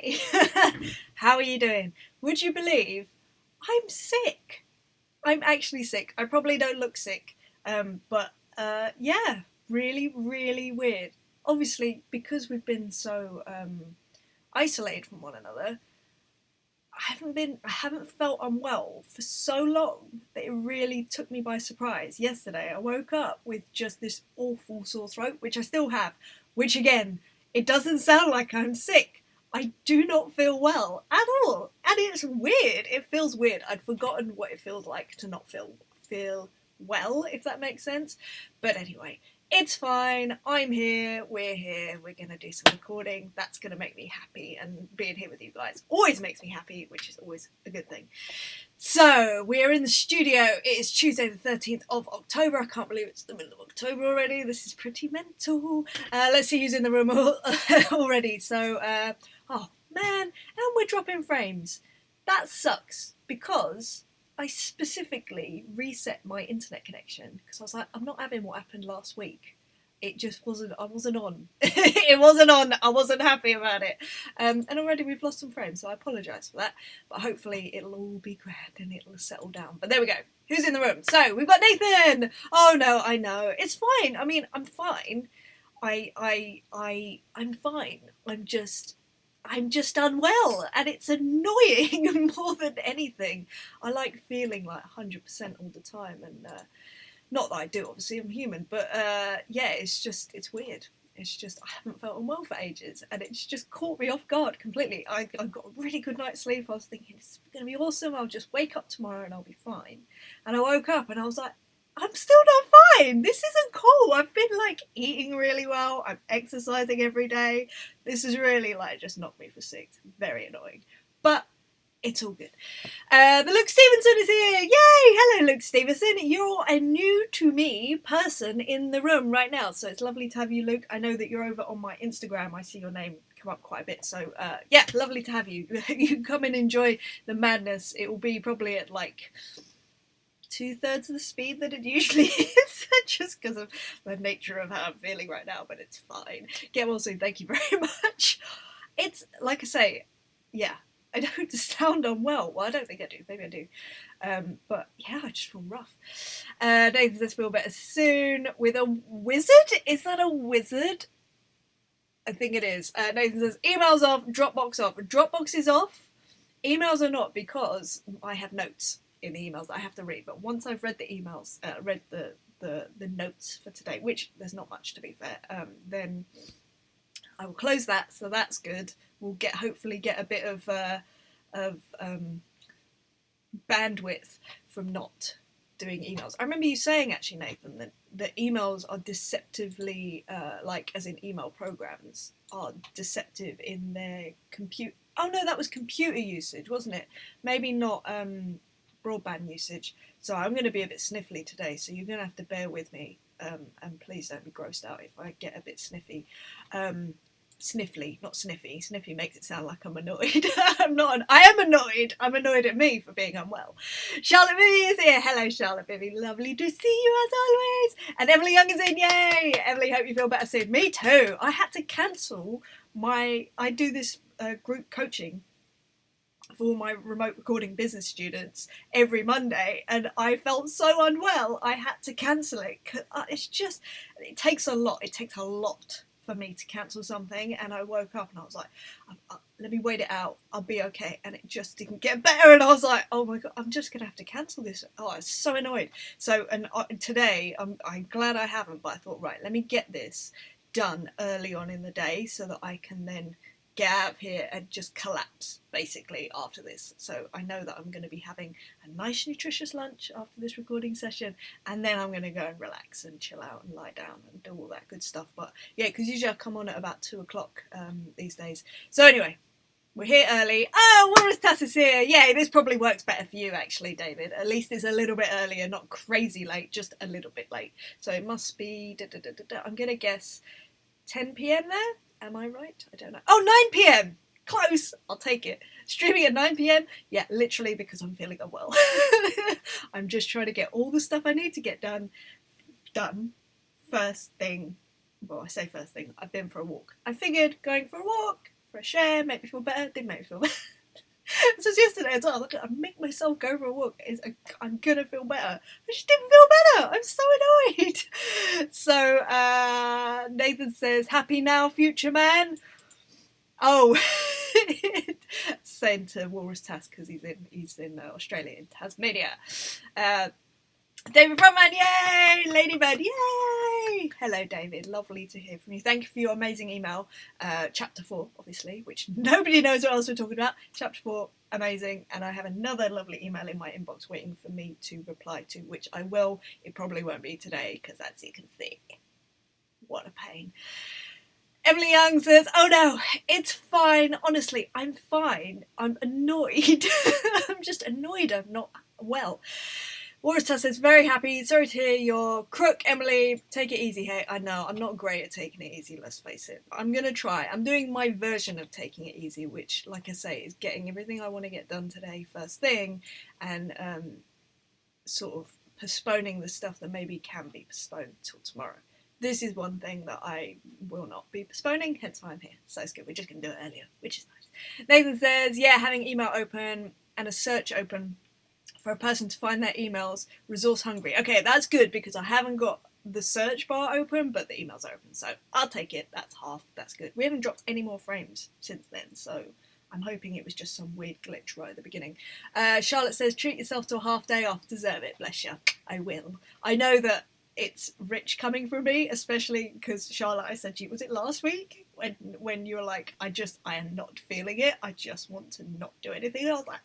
Hi, how are you doing? Would you believe I'm sick? I'm actually sick. I probably don't look sick, but yeah, really, really weird. Obviously, because we've been so isolated from one another, I haven't felt unwell for so long that it really took me by surprise. Yesterday, I woke up with just this awful sore throat, which I still have, which again, it doesn't sound like I'm sick. I do not feel well at all. And it's weird. It feels weird. I'd forgotten what it feels like to not feel well, if that makes sense. But anyway, it's fine. I'm here. We're here. We're going to do some recording. That's going to make me happy. And being here with you guys always makes me happy, which is always a good thing. So, we're in the studio. It is Tuesday the 13th of October. I can't believe it's the middle of October already. This is pretty mental. Let's see who's in the room already. So, oh man, and we're dropping frames. That sucks because I specifically reset my internet connection because I was like, I'm not having what happened last week. It just wasn't, I wasn't on. It wasn't on. I wasn't happy about it. And already we've lost some frames, so I apologise for that. But hopefully it'll all be grand and it'll settle down. But there we go. Who's in the room? So we've got Nathan. Oh no, I know. It's fine. I mean, I'm fine. I'm fine. I'm just unwell, and it's annoying more than anything. I like feeling like 100% all the time, and not that I do, obviously, I'm human, but yeah, it's weird. It's just, I haven't felt unwell for ages, and it's just caught me off guard completely. I got a really good night's sleep. I was thinking, it's going to be awesome. I'll just wake up tomorrow and I'll be fine. And I woke up and I was like, I'm still not fine. This isn't cool. I've been like eating really well. I'm exercising every day. This is really like just knocked me for six. Very annoying. But it's all good. The Luke Stevenson is here. Yay! Hello, Luke Stevenson. You're a new to me person in the room right now. So it's lovely to have you, Luke. I know that you're over on my Instagram. I see your name come up quite a bit. So yeah, lovely to have you. You can come and enjoy the madness. It will be probably at like 2/3 of the speed that it usually is, just because of the nature of how I'm feeling right now, but it's fine. Get well soon, thank you very much. It's, like I say, yeah, I don't sound unwell. Well, I don't think I do, maybe I do. But yeah, I just feel rough. Nathan says feel better soon with a wizard? Is that a wizard? I think it is. Nathan says emails off, Dropbox off. Dropbox is off, emails are not, because I have notes in the emails that I have to read. But once I've read the emails, read the notes for today, which there's not much to be fair, then I will close that. So that's good. We'll hopefully get a bit of bandwidth from not doing emails. I remember you saying actually, Nathan, that the emails are deceptively, like as in email programs are deceptive in their compute. Oh no, that was computer usage, wasn't it? Maybe not broadband usage. So I'm going to be a bit sniffly today, so you're going to have to bear with me, and please don't be grossed out if I get a bit sniffy. Sniffly, not sniffy. Sniffy makes it sound like I'm annoyed. I'm not. I am annoyed. I'm annoyed at me for being unwell. Charlotte Vivi is here. Hello, Charlotte Vivi. Lovely to see you as always. And Emily Young is in. Yay! Emily, hope you feel better soon. Me too. I had to cancel I do this group coaching for my remote recording business students every Monday, and I felt so unwell I had to cancel it. It takes a lot for me to cancel something, and I woke up and I was like, let me wait it out, I'll be okay, and it just didn't get better, and I was like, oh my god, I'm just gonna have to cancel this. Oh, I was so annoyed. So today I'm glad I haven't, but I thought, right, let me get this done early on in the day so that I can then get out of here and just collapse basically after this. So I know that I'm going to be having a nice nutritious lunch after this recording session, and then I'm going to go and relax and chill out and lie down and do all that good stuff. But yeah, because usually I come on at about 2 o'clock these days. So anyway, we're here early. Oh, Walrus Tass is here. Yeah, this probably works better for you actually, David. At least it's a little bit earlier, not crazy late, just a little bit late. So it must be, I'm going to guess 10 p.m. there. Am I right? I don't know. Oh, 9 p.m. Close. I'll take it. Streaming at 9 p.m. Yeah, literally because I'm feeling unwell. I'm just trying to get all the stuff I need to get done first thing. Well, I say first thing. I've been for a walk. I figured going for a walk fresh air, make me feel better, did make me feel better. This was yesterday as well. I make myself go for a walk. I'm gonna feel better. I just didn't feel better. I'm so annoyed. So Nathan says, "Happy now, future man." Oh, saying to Walrus Task because he's in Australia, in Tasmania. David Brumman, yay! Ladybird, yay! Hello, David. Lovely to hear from you. Thank you for your amazing email. Chapter 4, obviously, which nobody knows what else we're talking about. Chapter 4, amazing. And I have another lovely email in my inbox waiting for me to reply to, which I will. It probably won't be today because, as you can see, what a pain. Emily Young says, "Oh no, it's fine. Honestly, I'm fine. I'm annoyed. I'm just annoyed I'm not well." Watertas says, "Very happy. Sorry to hear you're crook, Emily. Take it easy." Hey, I know, I'm not great at taking it easy, let's face it. I'm going to try. I'm doing my version of taking it easy, which, like I say, is getting everything I want to get done today first thing and sort of postponing the stuff that maybe can be postponed till tomorrow. This is one thing that I will not be postponing, hence why I'm here. So it's good. We're just going to do it earlier, which is nice. Nathan says, "Yeah, having email open and a search open for a person to find their emails, resource hungry." Okay, that's good because I haven't got the search bar open, but the emails are open. So I'll take it. That's half. That's good. We haven't dropped any more frames since then, so I'm hoping it was just some weird glitch right at the beginning. Charlotte says, "Treat yourself to a half day off. Deserve it. Bless you." I will. I know that it's rich coming from me, especially because, Charlotte, I said to you, was it last week? When you were like, I am not feeling it. I just want to not do anything. I was like,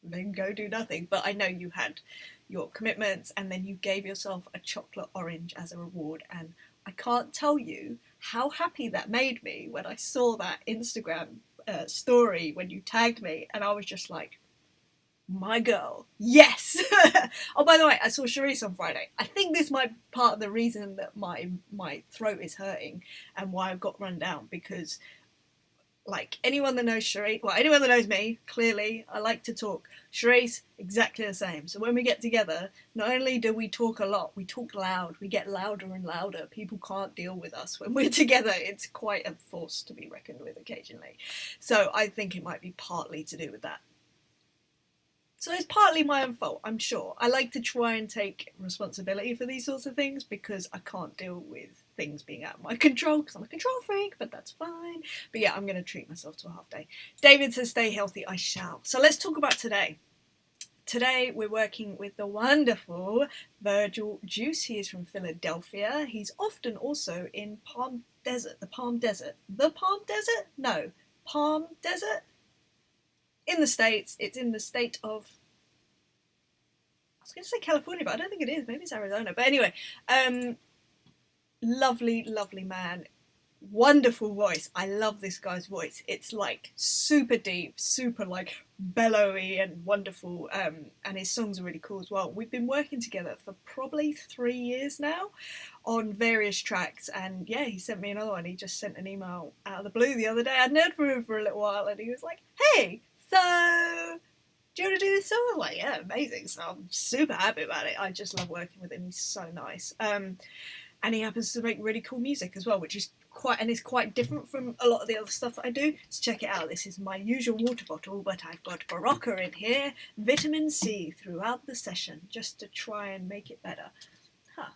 then go do nothing. But I know you had your commitments and then you gave yourself a chocolate orange as a reward, and I can't tell you how happy that made me when I saw that Instagram story when you tagged me, and I was just like, my girl, yes. Oh, by the way, I saw Charisse on Friday. I think this might be part of the reason that my throat is hurting and why I've got run down, because like anyone that knows Charisse, well, anyone that knows me, clearly, I like to talk. Charisse, exactly the same. So when we get together, not only do we talk a lot, we talk loud. We get louder and louder. People can't deal with us when we're together. It's quite a force to be reckoned with occasionally. So I think it might be partly to do with that. So it's partly my own fault, I'm sure. I like to try and take responsibility for these sorts of things because I can't deal with things being out of my control because I'm a control freak, but that's fine. But yeah, I'm going to treat myself to a half day. David says, "Stay healthy." I shall. So let's talk about today. Today we're working with the wonderful Virgil Deuce. He is from Philadelphia. He's often also in Palm Desert. The Palm Desert. The Palm Desert? No. Palm Desert? In the States. It's in the state of, I was going to say California, but I don't think it is. Maybe it's Arizona. But anyway, lovely, lovely man. Wonderful voice. I love this guy's voice. It's like super deep, super like bellowy and wonderful. And his songs are really cool as well. We've been working together for probably 3 years now on various tracks. And yeah, he sent me another one. He just sent an email out of the blue the other day. I'd known for him for a little while, and he was like, "Hey, so do you want to do this song?" I'm like, "Yeah, amazing." So I'm super happy about it. I just love working with him. He's so nice. And he happens to make really cool music as well, which is quite different from a lot of the other stuff that I do. So check it out. This is my usual water bottle, but I've got Barocca in here, vitamin C throughout the session, just to try and make it better.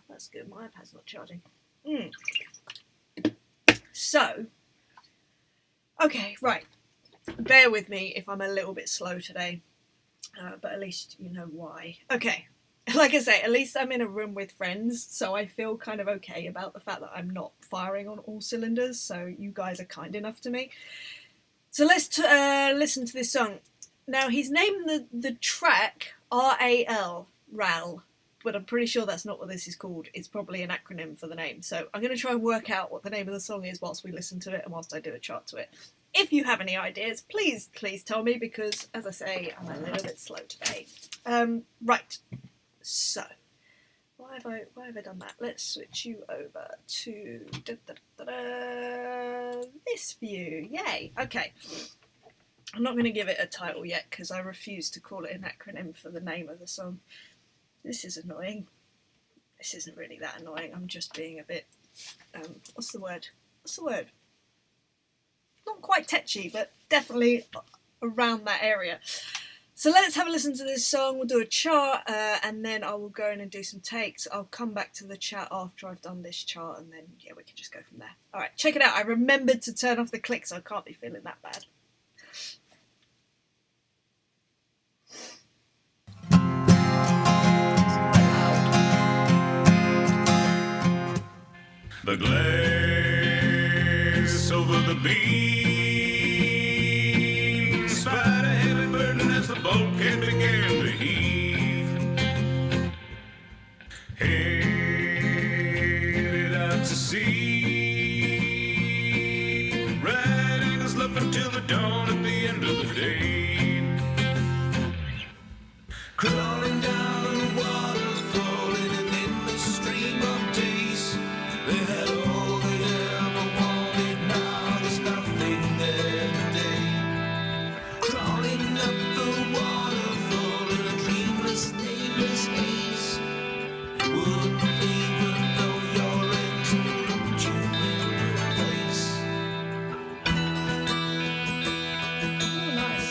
That's good. My iPad's not charging. So, okay, right. Bear with me if I'm a little bit slow today, but at least you know why. Okay, like I say, at least I'm in a room with friends, so I feel kind of okay about the fact that I'm not firing on all cylinders, so you guys are kind enough to me. So let's listen to this song. Now, he's named the track RAL, RAL, but I'm pretty sure that's not what this is called. It's probably an acronym for the name. So I'm going to try and work out what the name of the song is whilst we listen to it and whilst I do a chart to it. If you have any ideas, please tell me, because, as I say, I'm a little bit slow today. Right, so, why have I done that? Let's switch you over to this view. Yay, okay. I'm not going to give it a title yet, because I refuse to call it an acronym for the name of the song. This is annoying. This isn't really that annoying. I'm just being a bit, what's the word? not quite tetchy, but definitely around that area. So let's have a listen to this song. We'll do a chart, and then I will go in and do some takes. I'll come back to the chat after I've done this chart, and then, yeah, we can just go from there. All right, check it out. I remembered to turn off the click, so I can't be feeling that bad. The glass over the beam, despite a heavy burden as the bulkhead began to heave. Headed out to sea, right angles left until the dawn at the end of the day. Crawling down the water, falling in an endless stream of days. They had all they ever wanted, now there's nothing there today. Crawling up the waterfall in a dreamless, nameless haze. Wouldn't even know your end to look you in your face. Oh, nice.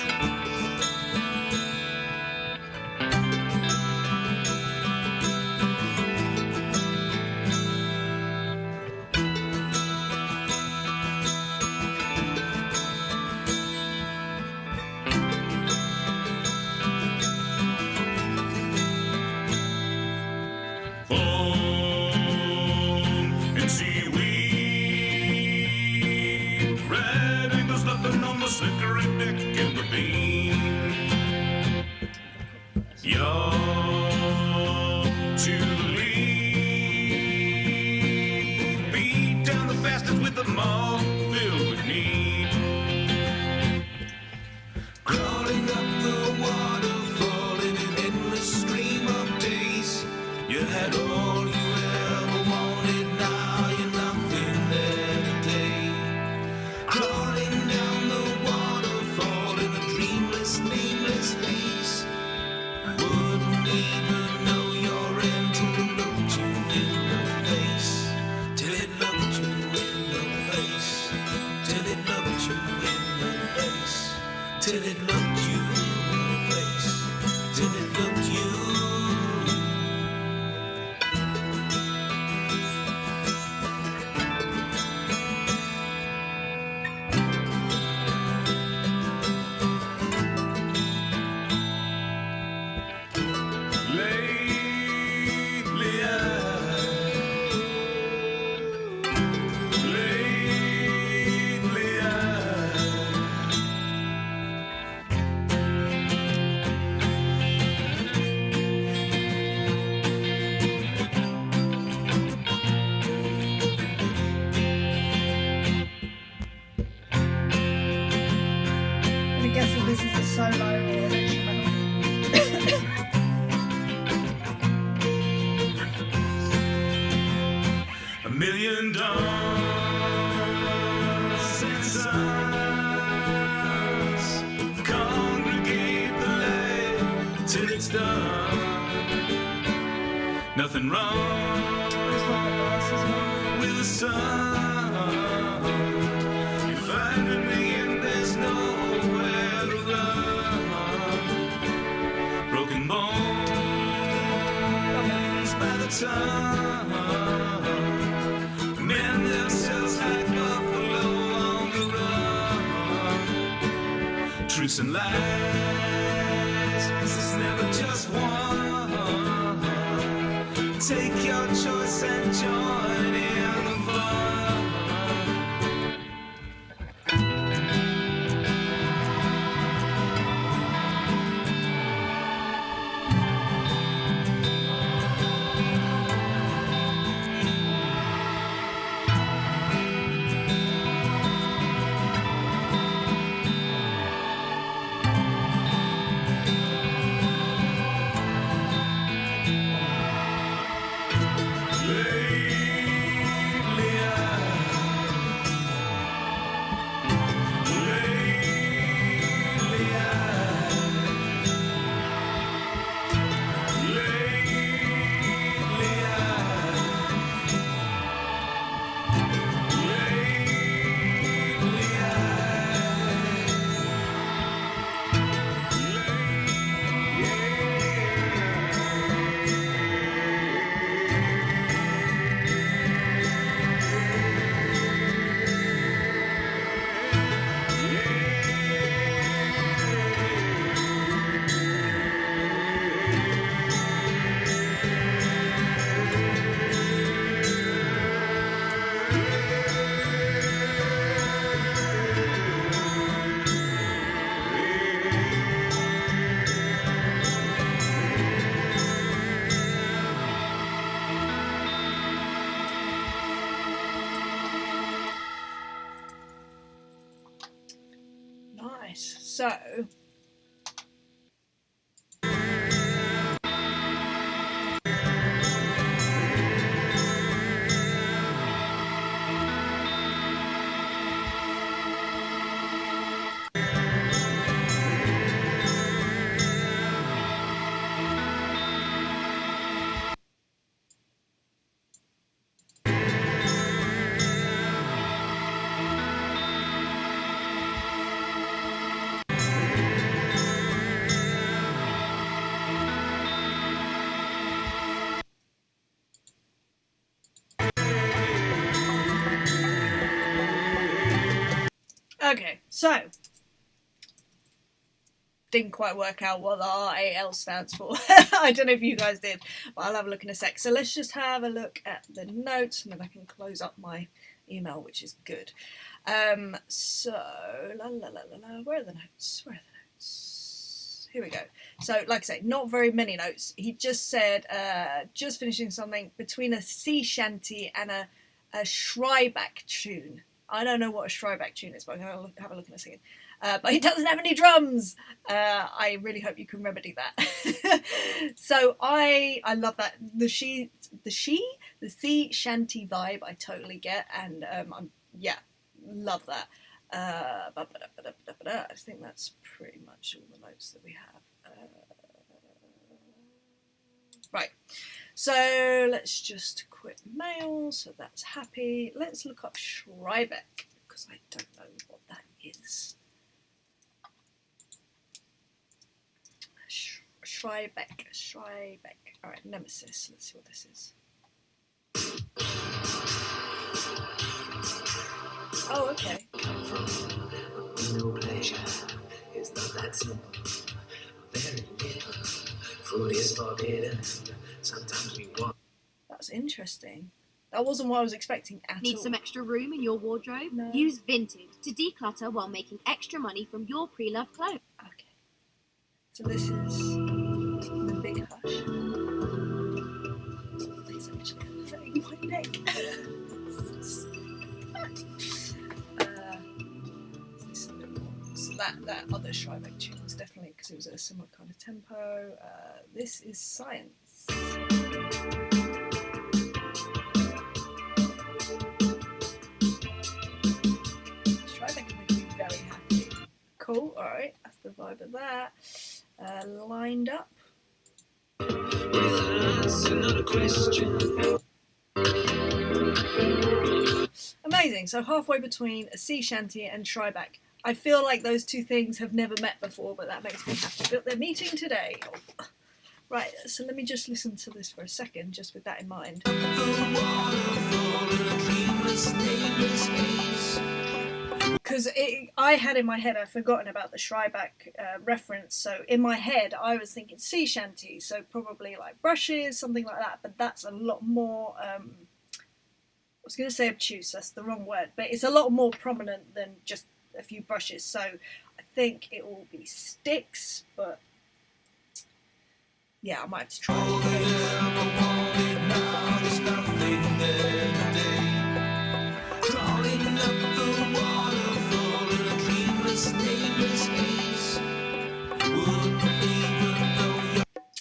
Foam and seaweed, red angles nothing on the slickering deck and the beam. Yaw to the lead, beat down the bastards with the maw filled with need. Crawling up the waterfall in an endless stream of days. You had all you ever wanted, now you're nothing there today. Crawling down the waterfall in a dreamless, nameless haze. Wouldn't even know your end till it looked you in the face. Till it looked you in the face. Till it looked you in the face. Till it looked you in the face. Till it looked you. I'm guessing this is a solo or an instrumental. $1 million and sons congregate the land till it's done. Nothing wrong with the sun. You find in the end there's nowhere to run. Broken bones by the ton. Men themselves like buffalo on the run. Truths and lies, it's never just one. Take your choice and join in the fun. Nice. So. Okay, so didn't quite work out what the RAL stands for. I don't know if you guys did, but I'll have a look in a sec. So let's just have a look at the notes, and then I can close up my email, which is good. So, where are the notes? Here we go. So, like I say, not very many notes. He just said, just finishing something between a sea shanty and a Schreiback tune. I don't know what a Schreiback tune is, but I'm going to have a look in a second. But he doesn't have any drums. I really hope you can remedy that. So I love that the sea shanty vibe. I totally get, and love that. I think that's pretty much all the notes that we have. Right. So let's just quit mail. So that's happy. Let's look up Schreiback because I don't know what that is. Schreiback. Alright, Nemesis. Let's see what this is. Oh, okay. No pleasure is not that simple. Very little food is forbidden. Sometimes we want. That's interesting. That wasn't what I was expecting at all. Need some extra room in your wardrobe? No. Use Vinted to declutter while making extra money from your pre-loved clothes. Okay. So this is the Big Hush. Please actually hurting my neck. That other Schreiback tune was definitely because it was a similar kind of tempo. This is Science. Schreiback can make me very happy. Cool, alright, that's the vibe of that. Lined Up. Another question. Amazing, so halfway between a sea shanty and Schreiback. I feel like those two things have never met before, but that makes me happy. But they're meeting today. Oh. Right, so let me just listen to this for a second, just with that in mind. Because I had in my head, I'd forgotten about the Schreiback reference, so in my head I was thinking sea shanty, so probably like brushes, something like that, but that's a lot more, I was going to say obtuse, that's the wrong word, but it's a lot more prominent than just a few brushes, so I think it will be sticks, but yeah, I might have to try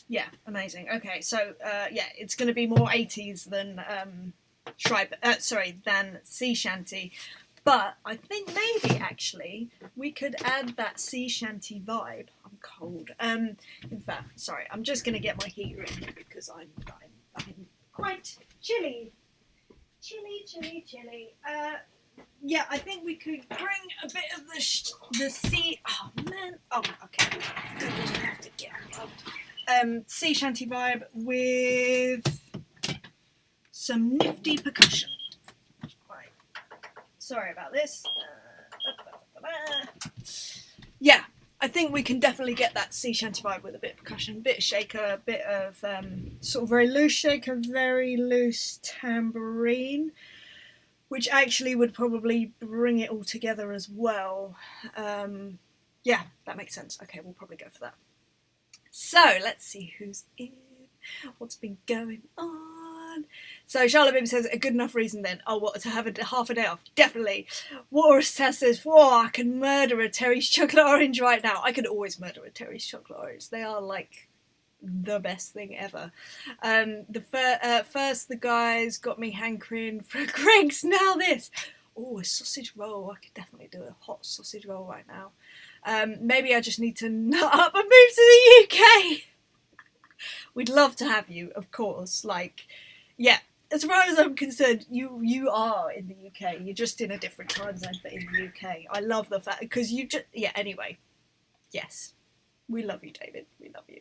Yeah, amazing. Okay, so yeah, it's going to be more 80s than than sea shanty. But I think maybe actually we could add that sea shanty vibe. I'm cold. In fact, sorry, I'm just going to get my heater in because I'm quite chilly. Chilly. Yeah, I think we could bring a bit of the sea. Oh man. Oh, okay. Good, we have to get unplugged. Sea shanty vibe with some nifty percussion. Sorry about this. Yeah, I think we can definitely get that sea shanty vibe with a bit of percussion, a bit of shaker, a bit of sort of very loose shaker, very loose tambourine, which actually would probably bring it all together as well. Yeah, that makes sense. Okay, we'll probably go for that. So, let's see who's in, what's been going on. on. So Charlotte Bibb says, a good enough reason then. Oh, what, to have half a day off? Definitely. Walrus Tess says, whoa, I can murder a Terry's chocolate orange right now. I could always murder a Terry's chocolate orange. They are like the best thing ever. First the guys got me hankering for Greg's Now This. Oh, a sausage roll. I could definitely do a hot sausage roll right now. Maybe I just need to nut up and move to the UK. We'd love to have you, of course. Like, yeah, as far as I'm concerned, you are in the UK. You're just in a different time zone, but in the UK. I love the fact, because you just, yeah, anyway. Yes. We love you, David. We love you.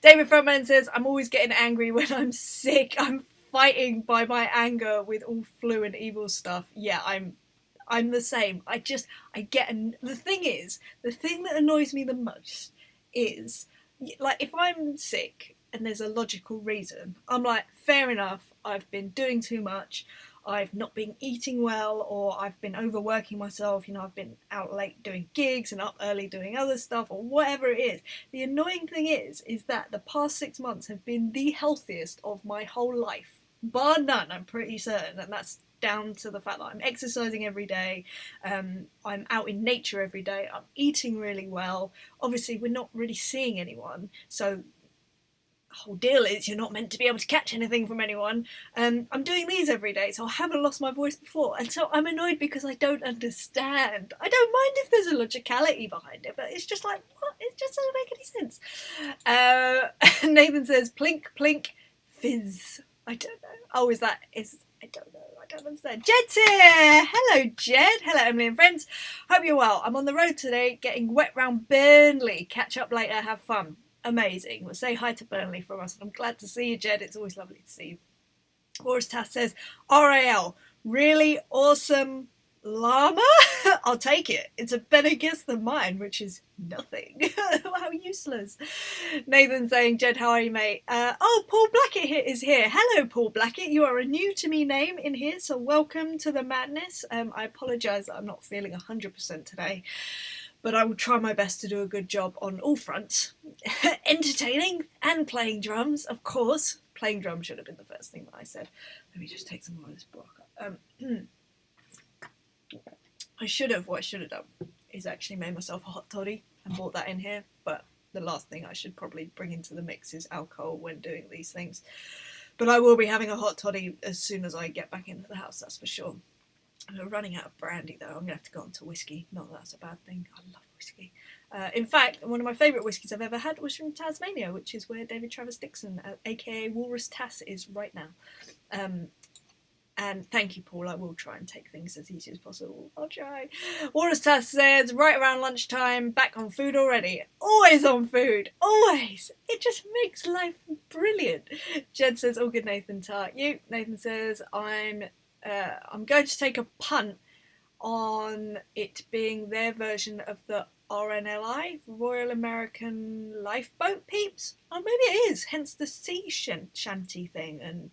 David Frontman says, I'm always getting angry when I'm sick. I'm fighting by my anger with all flu and evil stuff. Yeah, I'm the same. The thing that annoys me the most is, like, if I'm sick and there's a logical reason, I'm like, fair enough, I've been doing too much, I've not been eating well, or I've been overworking myself, you know, I've been out late doing gigs and up early doing other stuff, or whatever it is. The annoying thing is that the past 6 months have been the healthiest of my whole life. Bar none, I'm pretty certain, and that's down to the fact that I'm exercising every day, I'm out in nature every day, I'm eating really well. Obviously, we're not really seeing anyone, so the whole deal is you're not meant to be able to catch anything from anyone. I'm doing these every day, so I haven't lost my voice before, and so I'm annoyed because I don't understand. I don't mind if there's a logicality behind it, but it's just like, what? It just doesn't make any sense. Nathan says, plink, plink, fizz. I don't know. Oh, I don't know. I don't understand. Jed's here! Hello, Jed. Hello, Emily and friends. Hope you're well. I'm on the road today, getting wet round Burnley. Catch up later, have fun. Amazing. Well, say hi to Burnley from us. I'm glad to see you, Jed. It's always lovely to see you. Boris Tass says, RAL, really awesome llama? I'll take it. It's a better guess than mine, which is nothing. How useless. Nathan saying, Jed, how are you, mate? Oh, Paul Blackett is here. Hello, Paul Blackett. You are a new to me name in here, so welcome to the madness. I apologise that I'm not feeling 100% today, but I will try my best to do a good job on all fronts. Entertaining and playing drums, of course. Playing drums should have been the first thing that I said. Let me just take some more of this block. What I should have done is actually made myself a hot toddy and brought that in here, but the last thing I should probably bring into the mix is alcohol when doing these things. But I will be having a hot toddy as soon as I get back into the house, that's for sure. I'm running out of brandy though, I'm going to have to go on to whiskey. Not that that's a bad thing, I love whiskey. In fact, one of my favourite whiskies I've ever had was from Tasmania, which is where David Travis Dixon, aka Walrus Tass, is right now. And thank you, Paul. I will try and take things as easy as possible. I'll try. Walrus Tass says, right around lunchtime, back on food already. Always on food. Always. It just makes life brilliant. Jed says, all good, Nathan. Tart you. Nathan says, I'm going to take a punt on it being their version of the RNLI, Royal American Lifeboat Peeps. Oh, maybe it is. Hence the sea shanty thing. And,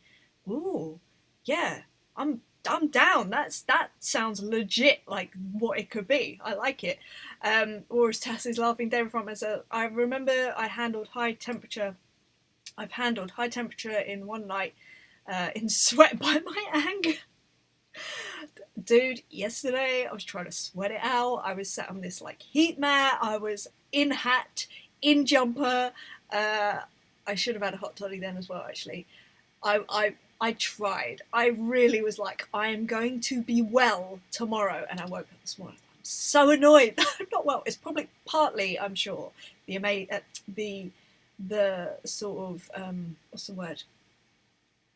ooh, yeah. I'm down. That sounds legit like what it could be. I like it. Or as Tass is laughing, David from us. I remember I handled high temperature. I've handled high temperature in one night in sweat by my anger. Dude, yesterday I was trying to sweat it out. I was sat on this like heat mat. I was in hat, in jumper. I should have had a hot toddy then as well, actually. I tried. I really was like, I am going to be well tomorrow. And I woke up this morning. I'm so annoyed that I'm not well. It's probably partly, I'm sure, the sort of, what's the word?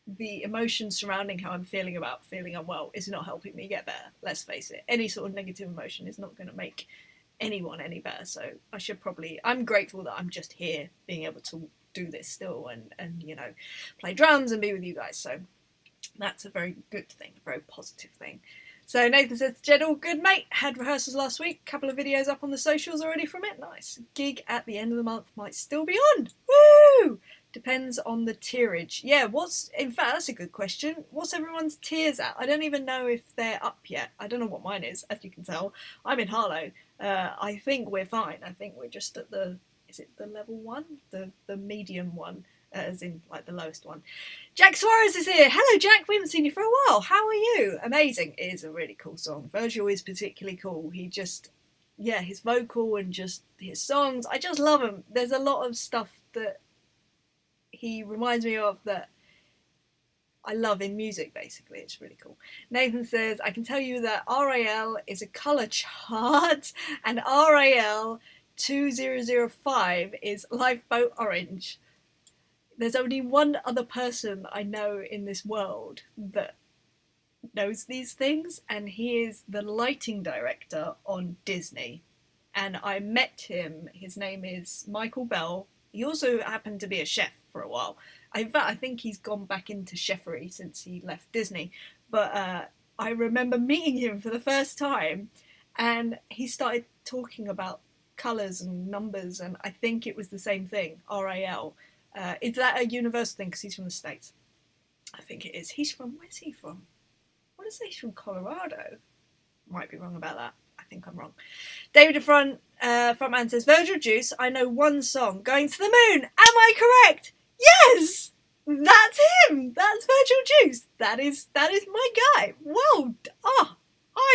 The emotion surrounding how I'm feeling about feeling unwell is not helping me get better. Let's face it. Any sort of negative emotion is not going to make anyone any better. So I'm grateful that I'm just here being able to do this still and you know, play drums and be with you guys. So that's a very good thing, a very positive thing. So Nathan says, Jed, all good, mate. Had rehearsals last week. Couple of videos up on the socials already from it. Nice. Gig at the end of the month might still be on. Woo! Depends on the tierage. Yeah, in fact, that's a good question. What's everyone's tiers at? I don't even know if they're up yet. I don't know what mine is, as you can tell. I'm in Harlow. I think we're fine. I think we're just at is it the level 1? The medium one. as in like the lowest one. Jack Suarez is here. Hello, Jack. We haven't seen you for a while. How are you? Amazing. It is a really cool song. Virgil is particularly cool. He just, yeah, his vocal and just his songs. I just love him. There's a lot of stuff that he reminds me of that I love in music, basically. It's really cool. Nathan says, I can tell you that RAL is a colour chart and RAL 2005 is Lifeboat Orange. There's only one other person I know in this world that knows these things, and he is the lighting director on Disney. And I met him. His name is Michael Bell. He also happened to be a chef for a while. In fact, I think he's gone back into chefery since he left Disney. But I remember meeting him for the first time, and he started talking about colours and numbers, and I think it was the same thing, RAL. Is that a universal thing? Because he's from the States. I think it is. Where's he from? I want to say he's from Colorado. Might be wrong about that. I think I'm wrong. David DeFront, frontman, says, Virgil Deuce, I know one song, Going to the Moon. Am I correct? Yes! That's him! That's Virgil Deuce. That is my guy. Well,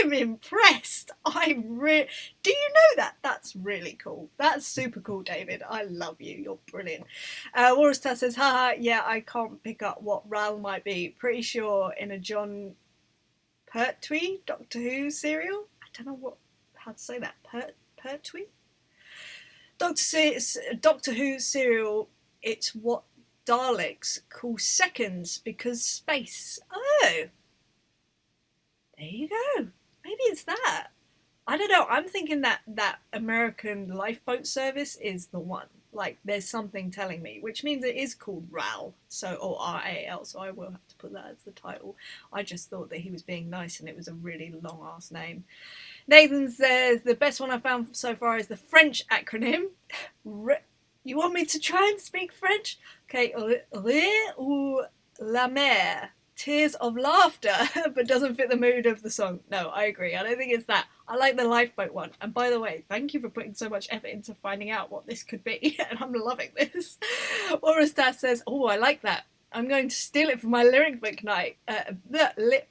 I'm impressed. Do you know that? That's really cool. That's super cool, David. I love you. You're brilliant. Warristar says, haha, yeah, I can't pick up what RAL might be. Pretty sure in a John Pertwee Doctor Who serial. I don't know how to say that. Pertwee? Doctor Who serial, it's what Daleks call seconds because space. Oh. There you go. Maybe it's that. I don't know. I'm thinking that American lifeboat service is the one. Like, there's something telling me, which means it is called RAL, or RAL, so I will have to put that as the title. I just thought that he was being nice and it was a really long-ass name. Nathan says, the best one I found so far is the French acronym. You want me to try and speak French? Okay, rire ou la mer. Tears of laughter, but doesn't fit the mood of the song. No, I agree. I don't think it's that. I like the lifeboat one. And by the way, thank you for putting so much effort into finding out what this could be. And I'm loving this. Oristas says, oh, I like that. I'm going to steal it for my lyric book night.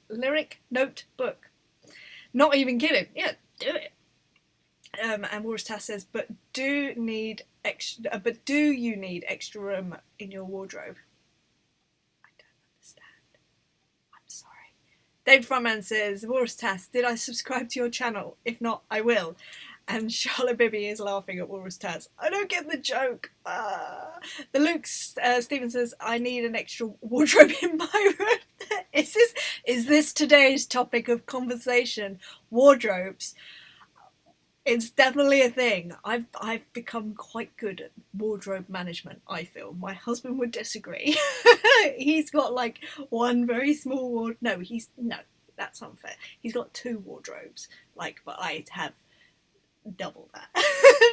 Lyric notebook. Not even kidding. Yeah, do it. And Oristas says, but do you need extra room in your wardrobe? Dave Frontman says, Boris Tass, did I subscribe to your channel? If not, I will. And Charlotte Bibby is laughing at Boris Tass. I don't get the joke. The Luke Stephen says, I need an extra wardrobe in my room. Is this today's topic of conversation? Wardrobes. It's definitely a thing. I've become quite good at wardrobe management, I feel. My husband would disagree. He's got like one very small wardrobe. No, that's unfair. He's got two wardrobes, but I have double that,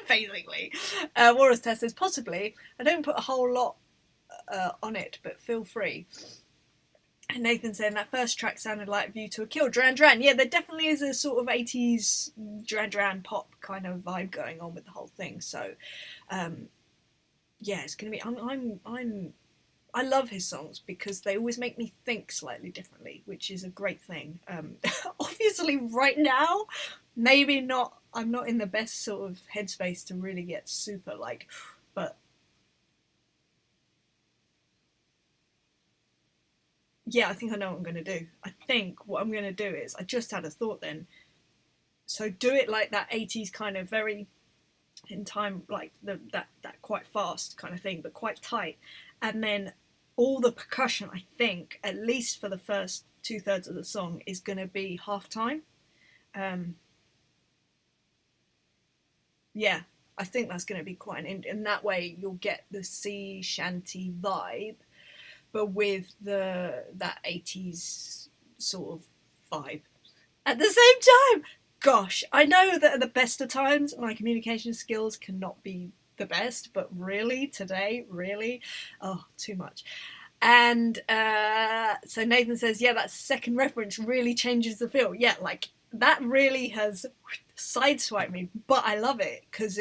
basically. Warris Test says, possibly. I don't put a whole lot on it, but feel free. And Nathan saying that first track sounded like View to a Kill, Duran Duran. Yeah, there definitely is a sort of 80s Duran Duran pop kind of vibe going on with the whole thing. So, yeah, it's gonna be. I love his songs because they always make me think slightly differently, which is a great thing. Obviously, right now, maybe not. I'm not in the best sort of headspace to really get super but. Yeah, I think I know what I'm going to do. I think what I'm going to do is, I just had a thought then. So do it like that 80s kind of very in time, like that quite fast kind of thing, but quite tight. And then all the percussion, I think, at least for the first 2/3 of the song, is going to be half time. Yeah, I think that's going to be quite and that way you'll get the sea shanty vibe, but with that 80s sort of vibe. At the same time, gosh, I know that at the best of times my communication skills cannot be the best, but really, today, really, oh, too much. And so Nathan says, yeah, that second reference really changes the feel. Yeah, that really has sideswipe me, but I love it because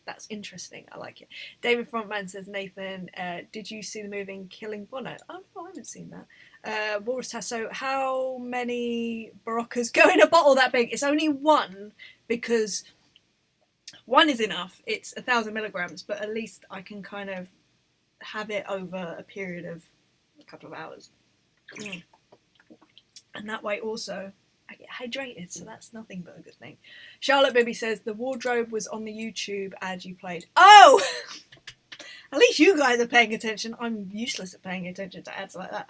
that's interesting. I like it. David Frontman says, Nathan, did you see the movie Killing Bono? Oh no, I haven't seen that. Boris Tasso, how many Baroccas go in a bottle that big? It's only one, because one is enough. It's 1,000 milligrams, but at least I can kind of have it over a period of a couple of hours. And that way also I get hydrated, so that's nothing but a good thing. Charlotte Bibby says, the wardrobe was on the YouTube ad you played. Oh! At least you guys are paying attention. I'm useless at paying attention to ads like that.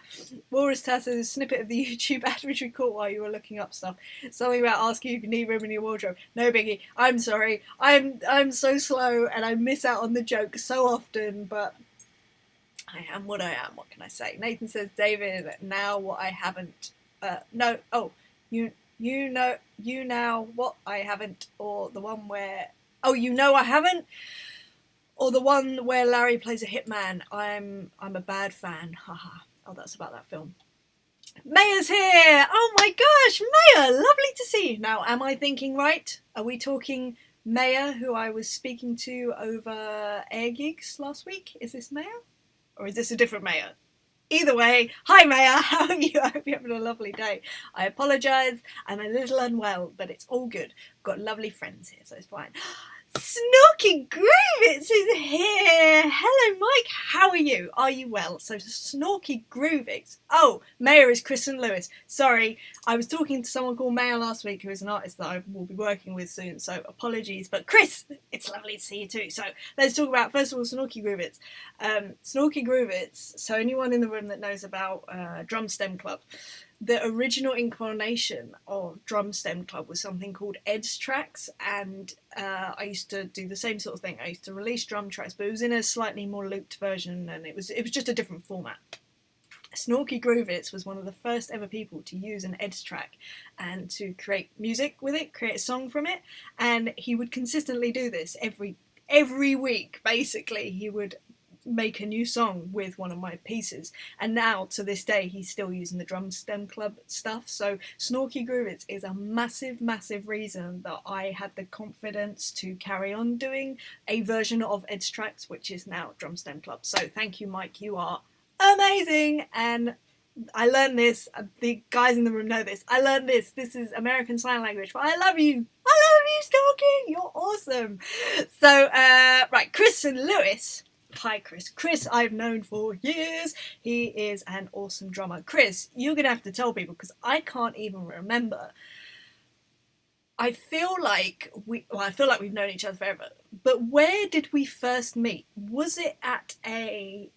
Walrus Tasso's a snippet of the YouTube ad which we caught while you were looking up stuff. Something about asking if you need room in your wardrobe. No biggie. I'm sorry. I'm so slow and I miss out on the joke so often, but I am what I am. What can I say? Nathan says, David, now what I haven't. No. Oh, you now what I haven't, or the one where. Oh, you know I haven't. Or the one where Larry plays a hitman. I'm a bad fan. Haha. Oh, that's about that film. Maya's here! Oh my gosh, Maya! Lovely to see you. Now, am I thinking right? Are we talking Maya, who I was speaking to over air gigs last week? Is this Maya? Or is this a different Maya? Either way, hi Maya, how are you? I hope you're having a lovely day. I apologise, I'm a little unwell, but it's all good. I've got lovely friends here, so it's fine. Snorky Groovitz is here! Hello Mike, how are you? Are you well? So Snorky Groovitz. Oh, Maya is Kristen Lewis. Sorry, I was talking to someone called Maya last week who is an artist that I will be working with soon, so apologies. But Chris, it's lovely to see you too. So let's talk about, first of all, Snorky Groovitz. Snorky Groovitz, so anyone in the room that knows about Drum Stem Club, the original incarnation of Drum Stem Club was something called Ed's Tracks, and I used to do the same sort of thing. I used to release drum tracks, but it was in a slightly more looped version, and it was just a different format. Snorky Groovitz was one of the first ever people to use an Ed's track and to create music with it, create a song from it, and he would consistently do this every week. Basically, he would make a new song with one of my pieces, and now to this day he's still using the Drum Stem Club stuff. So Snorky Groovitz is a massive reason that I had the confidence to carry on doing a version of Ed's Tracks, which is now Drum Stem Club. So thank you Mike, you are amazing. And I learned this, the guys in the room know this, I learned this is American Sign Language, but I love you Snorky, you're awesome. So right, Kristen Lewis. Hi Chris. Chris I've known for years. He is an awesome drummer. Chris, you're going to have to tell people because I can't even remember. I feel like we've known each other forever. But where did we first meet? Was it at a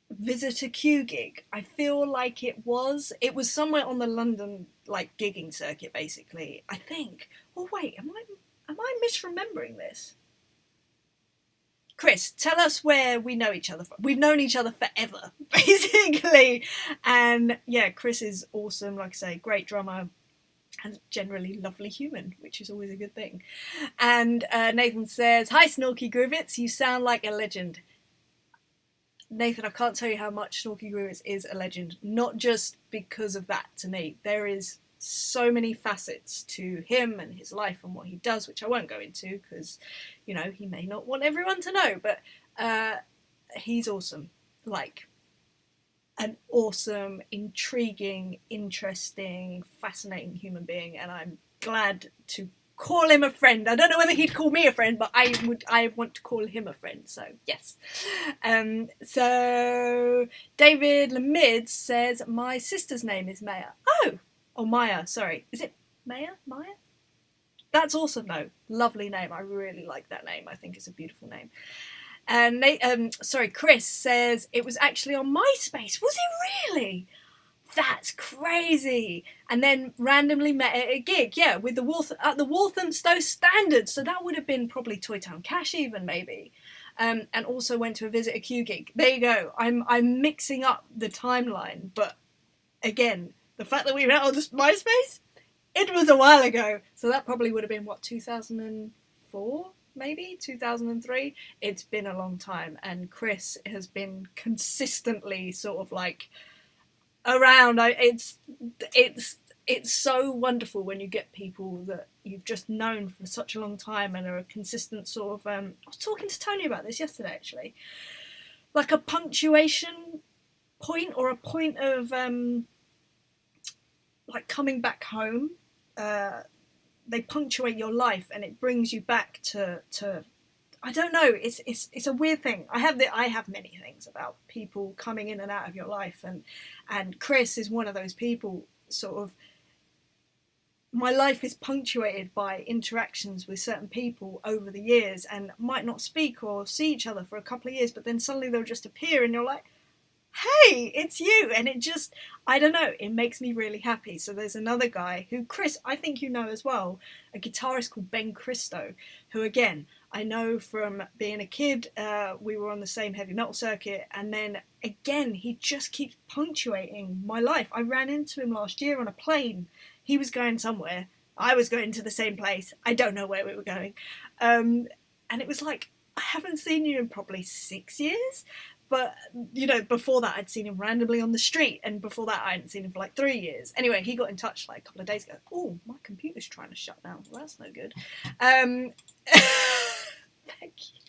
Visitor Q gig? I feel like it was. It was somewhere on the London gigging circuit basically, I think. Oh wait, am I misremembering this? Chris, tell us where we know each other from. We've known each other forever, basically. And yeah, Chris is awesome. Like I say, great drummer and generally lovely human, which is always a good thing. And Nathan says, hi Snorky Groovitz, you sound like a legend. Nathan, I can't tell you how much Snorky Groovitz is a legend. Not just because of that to me. There is so many facets to him and his life and what he does, which I won't go into because, you know, he may not want everyone to know, but he's awesome. Like, an awesome, intriguing, interesting, fascinating human being, and I'm glad to call him a friend. I don't know whether he'd call me a friend, but I want to call him a friend, so yes. So David Lamid says, my sister's name is Maya. Oh, Maya, sorry. Is it Maya? Maya? That's awesome though. Lovely name. I really like that name. I think it's a beautiful name. And Chris says it was actually on MySpace. Was it really? That's crazy. And then randomly met at a gig, yeah, with at the Walthamstow Standard. So that would have been probably Toy Town Cash even, maybe. And also went to a Visit a Q gig. There you go. I'm mixing up the timeline, but again, the fact that we met on MySpace, it was a while ago. So that probably would have been, 2004? Maybe 2003. It's been a long time, and Chris has been consistently sort of around. It's it's so wonderful when you get people that you've just known for such a long time and are a consistent sort of. I was talking to Tony about this yesterday, actually. Like a punctuation point or a point of like coming back home. They punctuate your life and it brings you back to I don't know. It's a weird thing. I have many things about people coming in and out of your life, and Chris is one of those people. Sort of, my life is punctuated by interactions with certain people over the years, and might not speak or see each other for a couple of years, but then suddenly they'll just appear, and you're like, hey, it's you. And it just, I don't know, it makes me really happy. So there's another guy who, Chris, I think you know as well, a guitarist called Ben Christo, who again, I know from being a kid, we were on the same heavy metal circuit, and then again, he just keeps punctuating my life. I ran into him last year on a plane. He was going somewhere. I was going to the same place. I don't know where we were going. And it was like, I haven't seen you in probably 6 years. But, you know, before that, I'd seen him randomly on the street. And before that, I hadn't seen him for like 3 years. Anyway, he got in touch like a couple of days ago. Oh, my computer's trying to shut down. Well, that's no good. Thank you.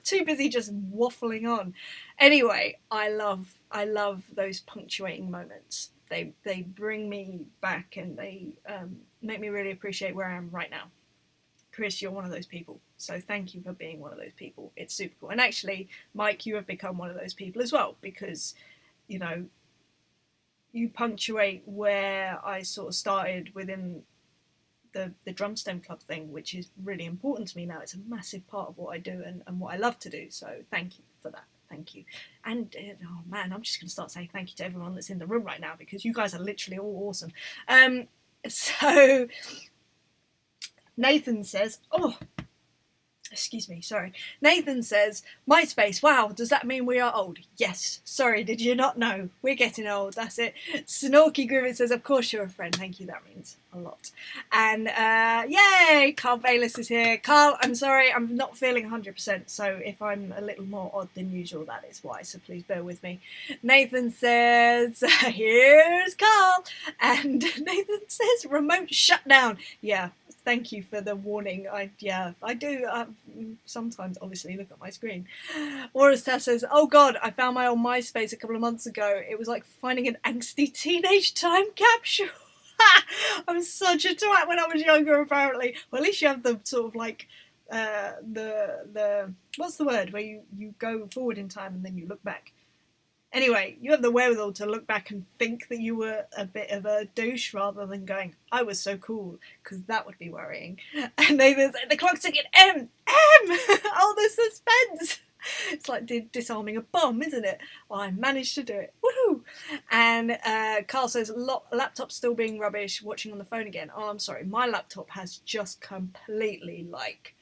Too busy just waffling on. Anyway, I love those punctuating moments. They bring me back and they make me really appreciate where I am right now. Chris, you're one of those people. So thank you for being one of those people. It's super cool. And actually, Mike, you have become one of those people as well, because, you know, you punctuate where I sort of started within the Drumstem Club thing, which is really important to me now. It's a massive part of what I do and what I love to do. So thank you for that. Thank you. And, oh man, I'm just going to start saying thank you to everyone that's in the room right now, because you guys are literally all awesome. So Nathan says, excuse me, sorry. Nathan says, MySpace, wow, does that mean we are old? Yes. Sorry, did you not know? We're getting old, that's it. Snorky Grivet says, of course you're a friend. Thank you, that means a lot. And, yay, Carl Bayless is here. Carl, I'm sorry, I'm not feeling 100%, so if I'm a little more odd than usual, that is why, so please bear with me. Nathan says, here's Carl. And Nathan says, remote shutdown. Yeah. Thank you for the warning. I do sometimes obviously look at my screen. Oristas says, oh god, I found my old MySpace a couple of months ago. It was like finding an angsty teenage time capsule. I was such a twat when I was younger, apparently. Well, at least you have the sort of like the what's the word where you go forward in time and then you look back. Anyway, you have the wherewithal to look back and think that you were a bit of a douche rather than going, I was so cool, because that would be worrying. And they say, the clock's ticking, M! Oh, the suspense! It's like disarming a bomb, isn't it? Well, I managed to do it. Woohoo! And Carl says, laptop's still being rubbish, watching on the phone again. Oh, I'm sorry, my laptop has just completely, like,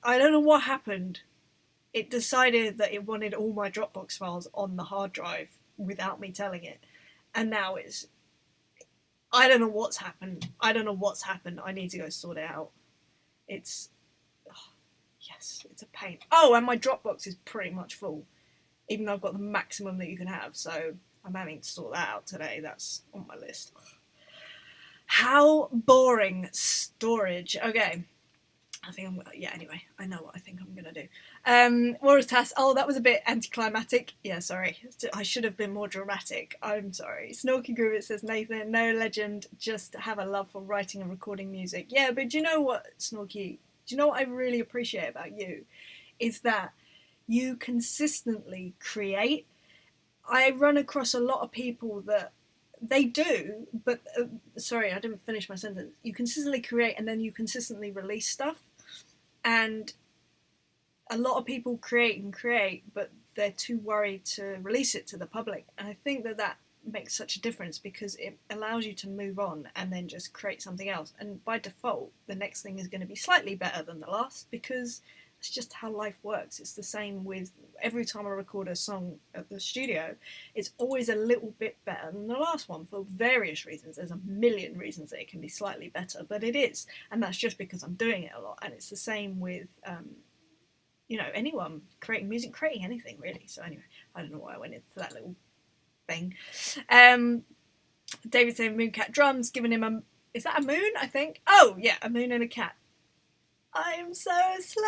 I don't know what happened. It decided that it wanted all my Dropbox files on the hard drive without me telling it. And now I don't know what's happened. I need to go sort it out. It's a pain. Oh, and my Dropbox is pretty much full, even though I've got the maximum that you can have. So I'm having to sort that out today. That's on my list. How boring storage. Okay. Anyway, I know what I think I'm going to do. Warriors Task, that was a bit anticlimactic. Yeah, sorry. I should have been more dramatic. I'm sorry. Snorky Groovit says, Nathan, no legend, just have a love for writing and recording music. Yeah, but do you know what, Snorky? Do you know what I really appreciate about you? Is that you consistently create. I run across a lot of people that they do, but sorry, I didn't finish my sentence. You consistently create and then you consistently release stuff. And a lot of people create, but they're too worried to release it to the public. And I think that makes such a difference because it allows you to move on and then just create something else. And by default, the next thing is going to be slightly better than the last because it's just how life works. It's the same with every time I record a song at the studio, it's always a little bit better than the last one for various reasons. There's a million reasons that it can be slightly better, but it is. And that's just because I'm doing it a lot. And it's the same with, anyone creating music, creating anything really. So anyway, I don't know why I went into that little thing. David saying Mooncat drums, giving him a... Is that a moon, I think? Oh, yeah, a moon and a cat. I'm so slow.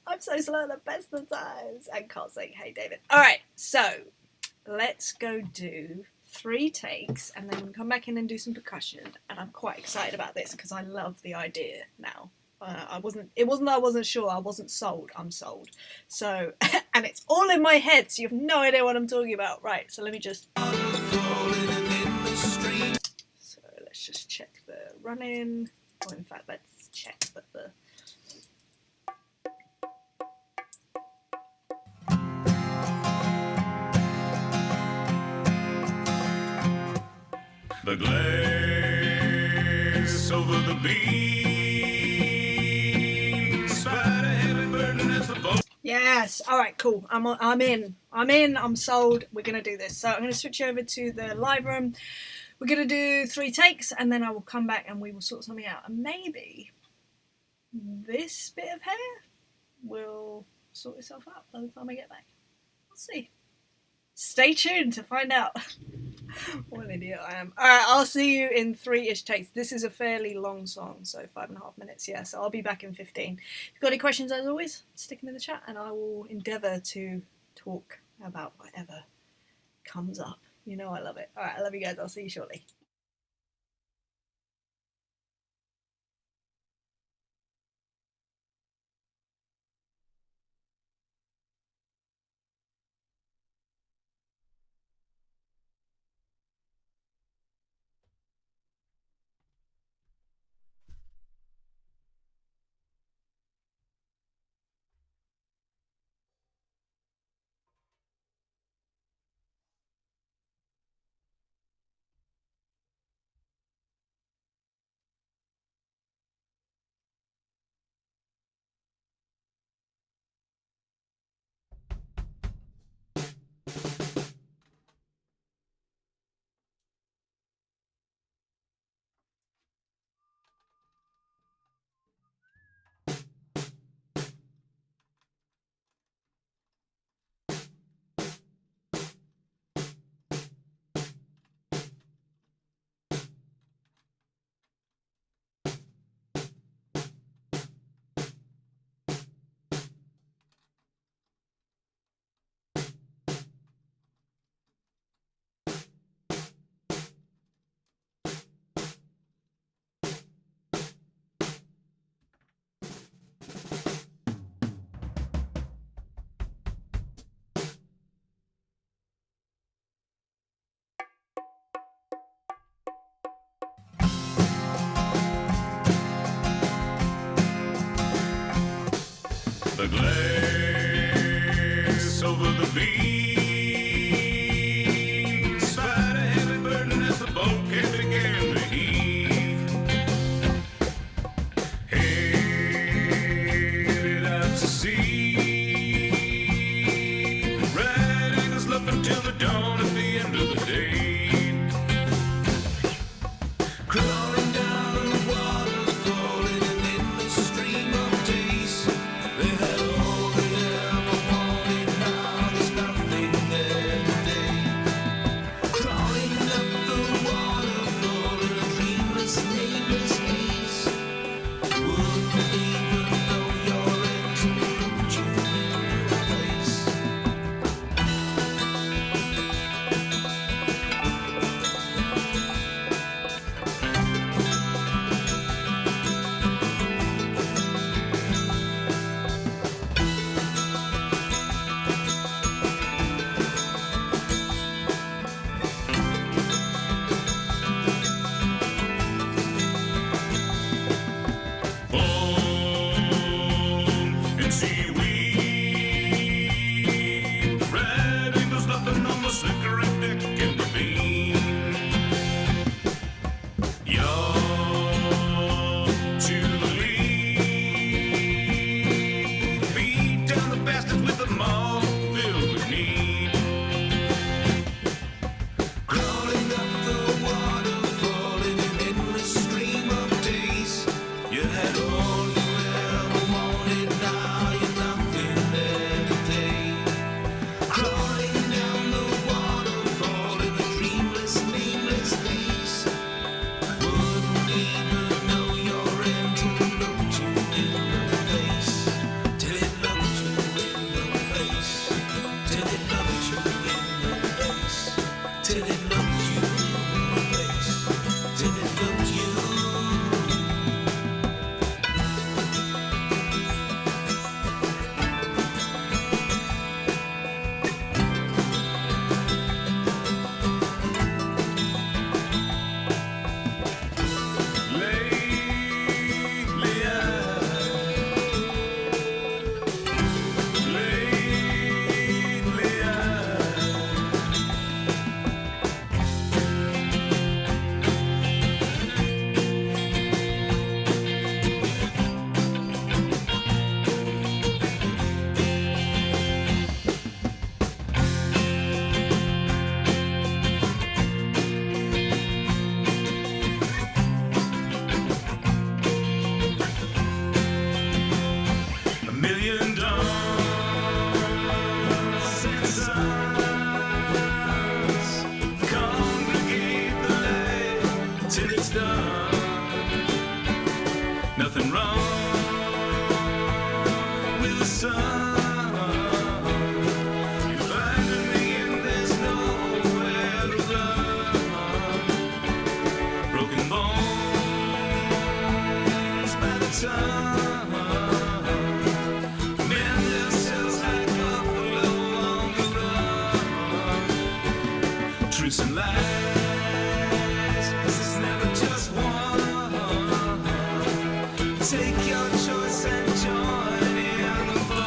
I'm so slow at the best of times. And Carl saying, hey, David. All right, so let's go do 3 takes and then we'll come back in and do some percussion. And I'm quite excited about this because I love the idea now. I wasn't sure, I wasn't sold. I'm sold. So, and it's all in my head, so you have no idea what I'm talking about. Right, so let me just... So let's just check the run-in. Or in fact, let's check that the... The glass over the beam, spider heavy burden as the boat. Yes. All right. Cool. I'm in. I'm sold. We're gonna do this. So I'm gonna switch over to the live room. We're gonna do 3 takes, and then I will come back and we will sort something out. And maybe this bit of hair will sort itself out by the time I get back. We'll see. Stay tuned to find out. What an idiot I am. Alright, I'll see you in 3-ish takes. This is a fairly long song, so 5.5 minutes, yeah, so I'll be back in 15. If you've got any questions, as always, stick them in the chat and I will endeavour to talk about whatever comes up. You know I love it. Alright, I love you guys. I'll see you shortly. The glass over the beam, spider heavy burden as the boat can begin to heave. Headed out to sea, riding us love until the dawn at the end of the day. Crawling down the water, falling in the stream of days. They had all they ever wanted, now there's nothing and dance and sighs congregate the land till it's done. Nothing wrong with the sun. You find me and there's nowhere to run. Broken bones by the ton. Mend themselves like buffalo on the run. Truths and lies, it's never just one. Take your choice and join in the fun.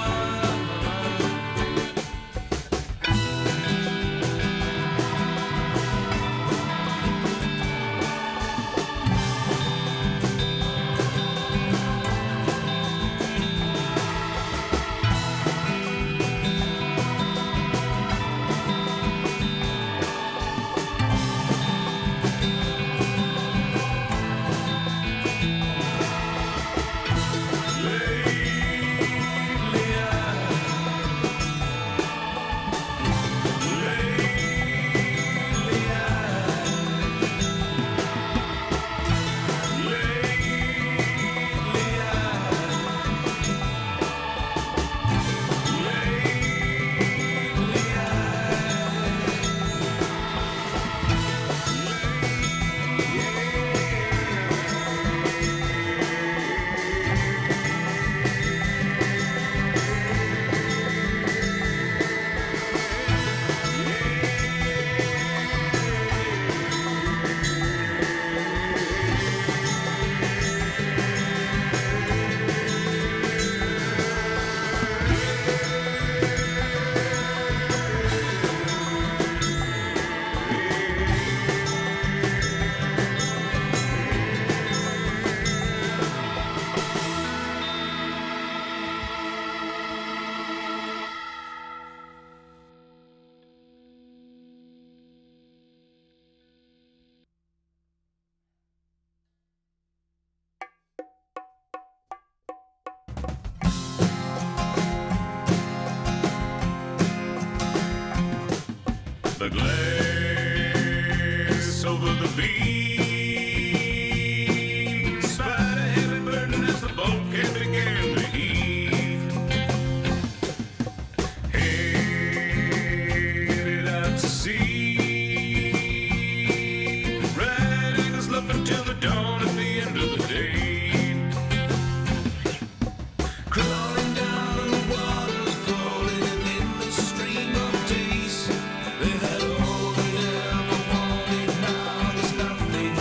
The glass over the beam, despite a heavy burden as the bulkhead began to heave. Headed out to sea, right angles left until the dawn at the end of the day. Crawling down the water, falling in the stream of days. They had all they ever wanted, now there's nothing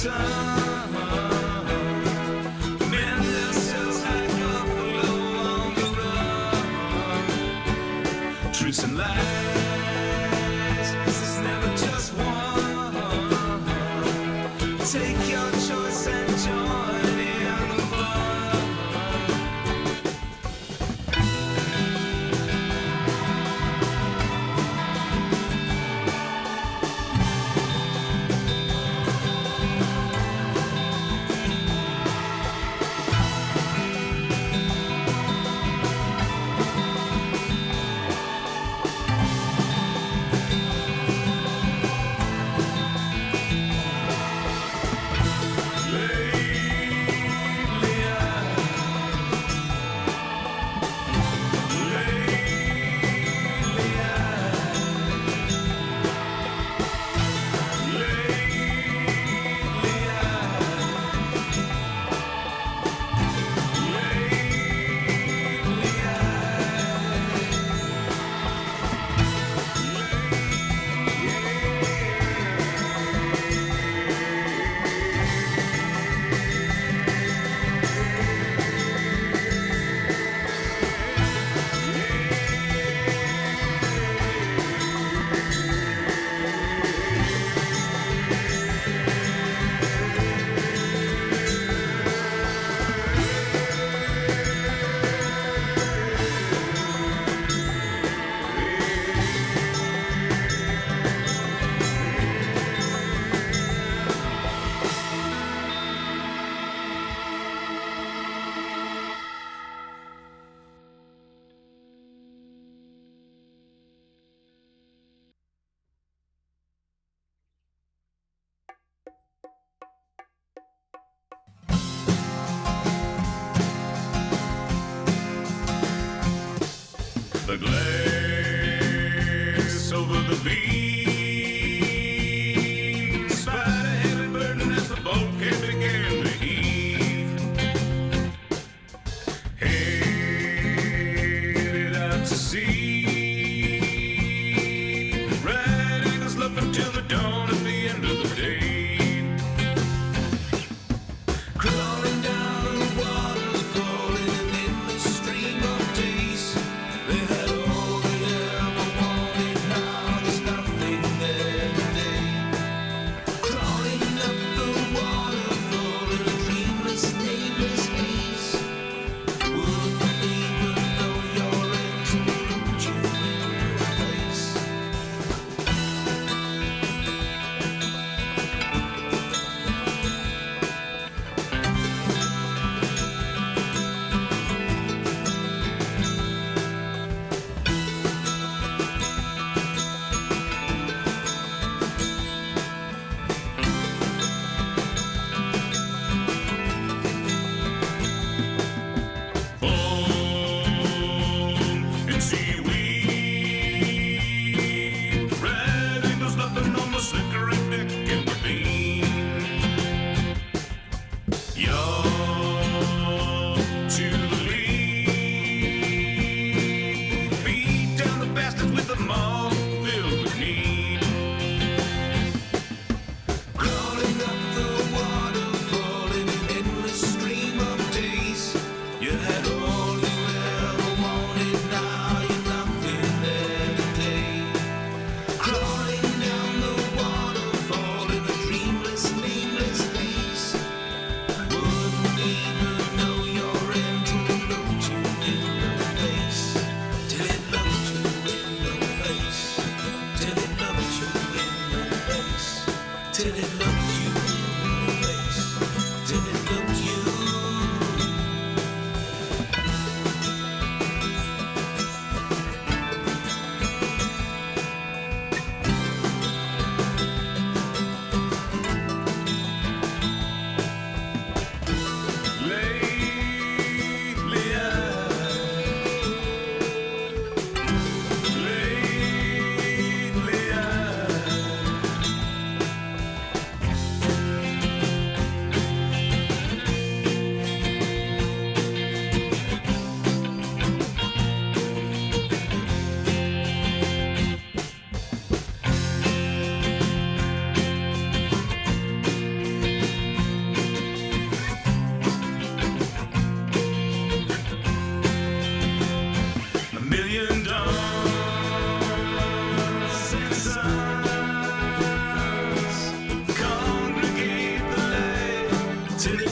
tongue. Men themselves like buffalo on the run. Truths and lies, it's never just one. Take your choice and join in the fun. The glass over the beam, spied a heavy burden as the bulkhead began to heave. Headed out to sea, right angles up until the dawn at the end of the day. Crawling down the water, falling in the stream of days. They had all they ever wanted, now there's nothing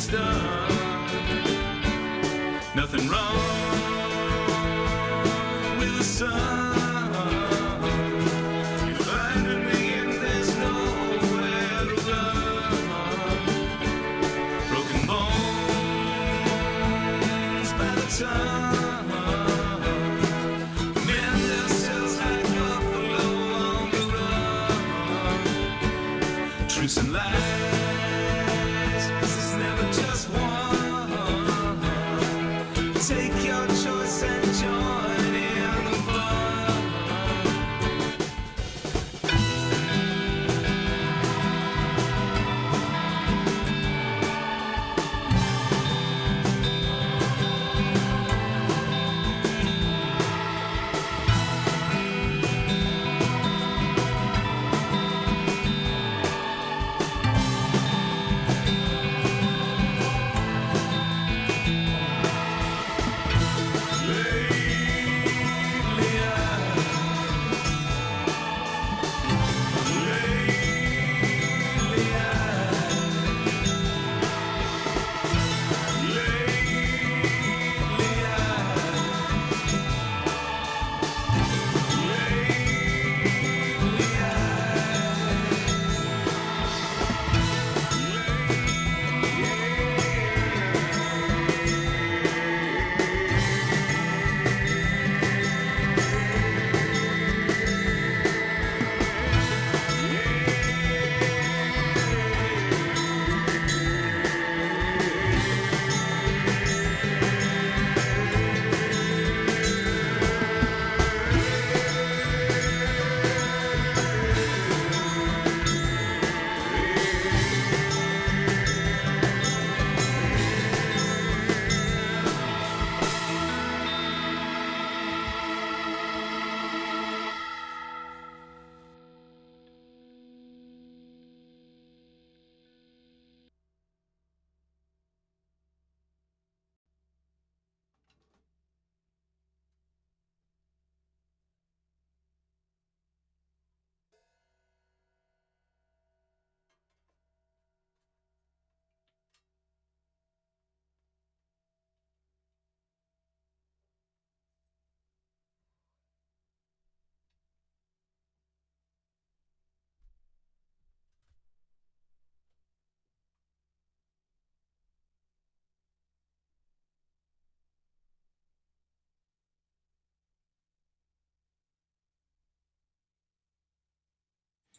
is done. Nothing wrong with the sun. You find me and there's nowhere to run. Broken bones by the ton. Men themselves like buffalo on the run. Truths and lies, it's never just one. Take your choice and join in the fun.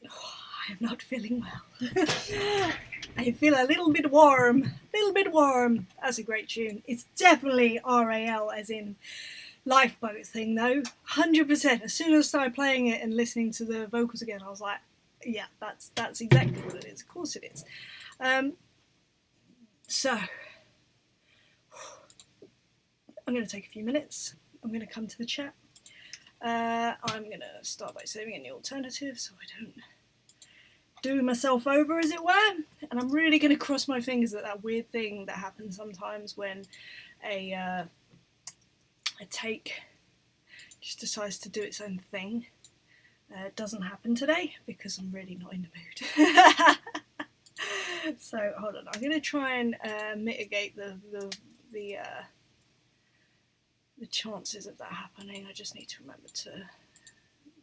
I am not feeling well. I feel a little bit warm. That's a great tune. It's definitely RAL, as in lifeboat thing, though. 100%. As soon as I started playing it and listening to the vocals again, I was like, yeah, that's exactly what it is. Of course it is. So, I'm going to take a few minutes. I'm going to come to the chat. I'm going to start by saving any alternatives so I don't do myself over, as it were. And I'm really going to cross my fingers that that weird thing that happens sometimes when a take just decides to do its own thing doesn't happen today, because I'm really not in the mood. So hold on, I'm going to try and mitigate the chances of that happening. I just need to remember to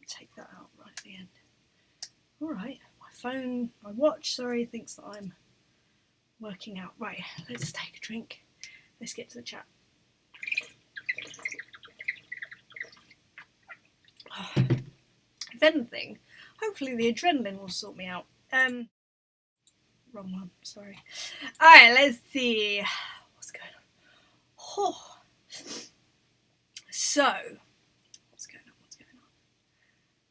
take that out right at the end. Alright, my watch, thinks that I'm working out. Right, let's take a drink. Let's get to the chat. If anything, hopefully the adrenaline will sort me out. Wrong one, sorry. Alright, let's see. What's going on? Oh. So, what's going on?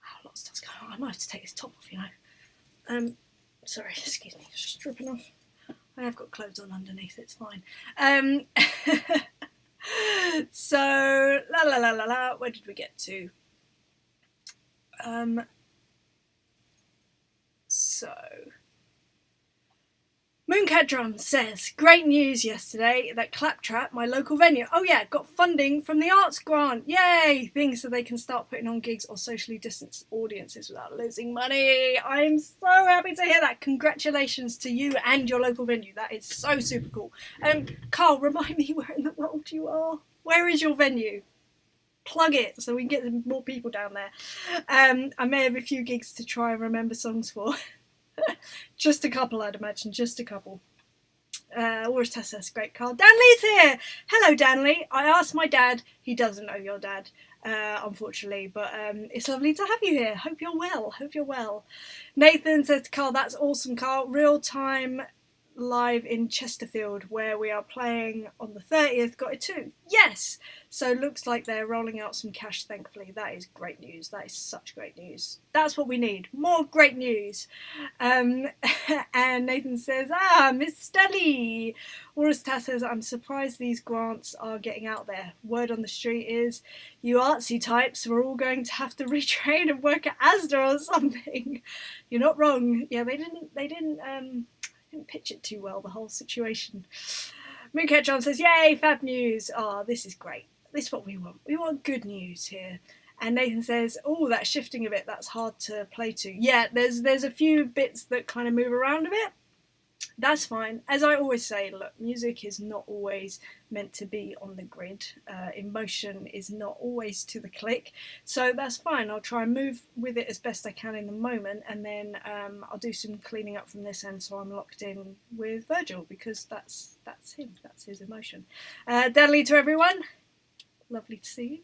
A lot of stuff's going on. I might have to take this top off, you know. Sorry, excuse me, it's just dripping off. I have got clothes on underneath, it's fine. So, where did we get to? So, Mooncat Drum says, great news yesterday that Claptrap, my local venue, got funding from the arts grant. Yay! Things so they can start putting on gigs or socially distanced audiences without losing money. I'm so happy to hear that. Congratulations to you and your local venue. That is so super cool. Carl, remind me where in the world you are. Where is your venue? Plug it so we can get more people down there. I may have a few gigs to try and remember songs for. Just a couple, I'd imagine. Just a couple. Where's Tessa? Great, Carl. Danley's here! Hello, Danley. I asked my dad. He doesn't know your dad, unfortunately, but it's lovely to have you here. Hope you're well. Hope you're well. Nathan says to Carl, that's awesome, Carl. Real time live in Chesterfield, where we are playing on the 30th. Got it too. Yes! So looks like they're rolling out some cash, thankfully. That is great news. That is such great news. That's what we need. More great news. And Nathan says, Miss Stelly. Oristas says, I'm surprised these grants are getting out there. Word on the street is, you artsy types are all going to have to retrain and work at Asda or something. You're not wrong. Yeah, they didn't pitch it too well, the whole situation. Mooncat John says, yay, fab news. This is great. This is what we want. We want good news here. And Nathan says, that's shifting a bit. That's hard to play to. Yeah, there's a few bits that kind of move around a bit. That's fine. As I always say, look, music is not always meant to be on the grid. Emotion is not always to the click. So that's fine. I'll try and move with it as best I can in the moment, and then I'll do some cleaning up from this end so I'm locked in with Virgil, because that's him. That's his emotion. Deadly to everyone. Lovely to see you.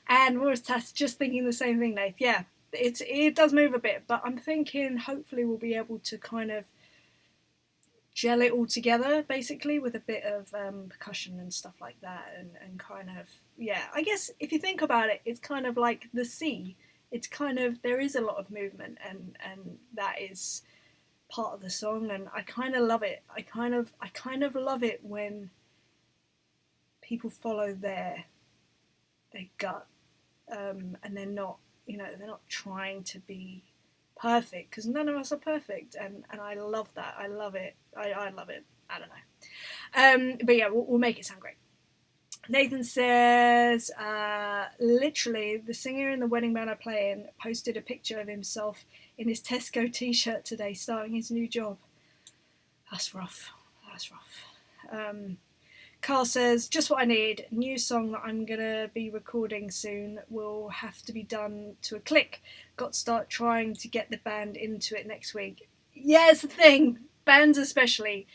And Maurice Tass, just thinking the same thing, Nath. Yeah, it does move a bit, but I'm thinking hopefully we'll be able to kind of gel it all together, basically, with a bit of percussion and stuff like that, and kind of, I guess if you think about it, it's kind of like the sea. It's kind of, there is a lot of movement, and that is part of the song, and I kind of love it. I kind of love it when people follow their gut, and they're not trying to be perfect, because none of us are perfect, and I love that. I love it. I love it. I don't know. But yeah, we'll make it sound great. Nathan says, literally, the singer in the wedding band I play in posted a picture of himself in his Tesco t-shirt today, starting his new job. That's rough. Carl says, just what I need. New song that I'm going to be recording soon will have to be done to a click. Got to start trying to get the band into it next week. Yeah, it's the thing. Bands especially.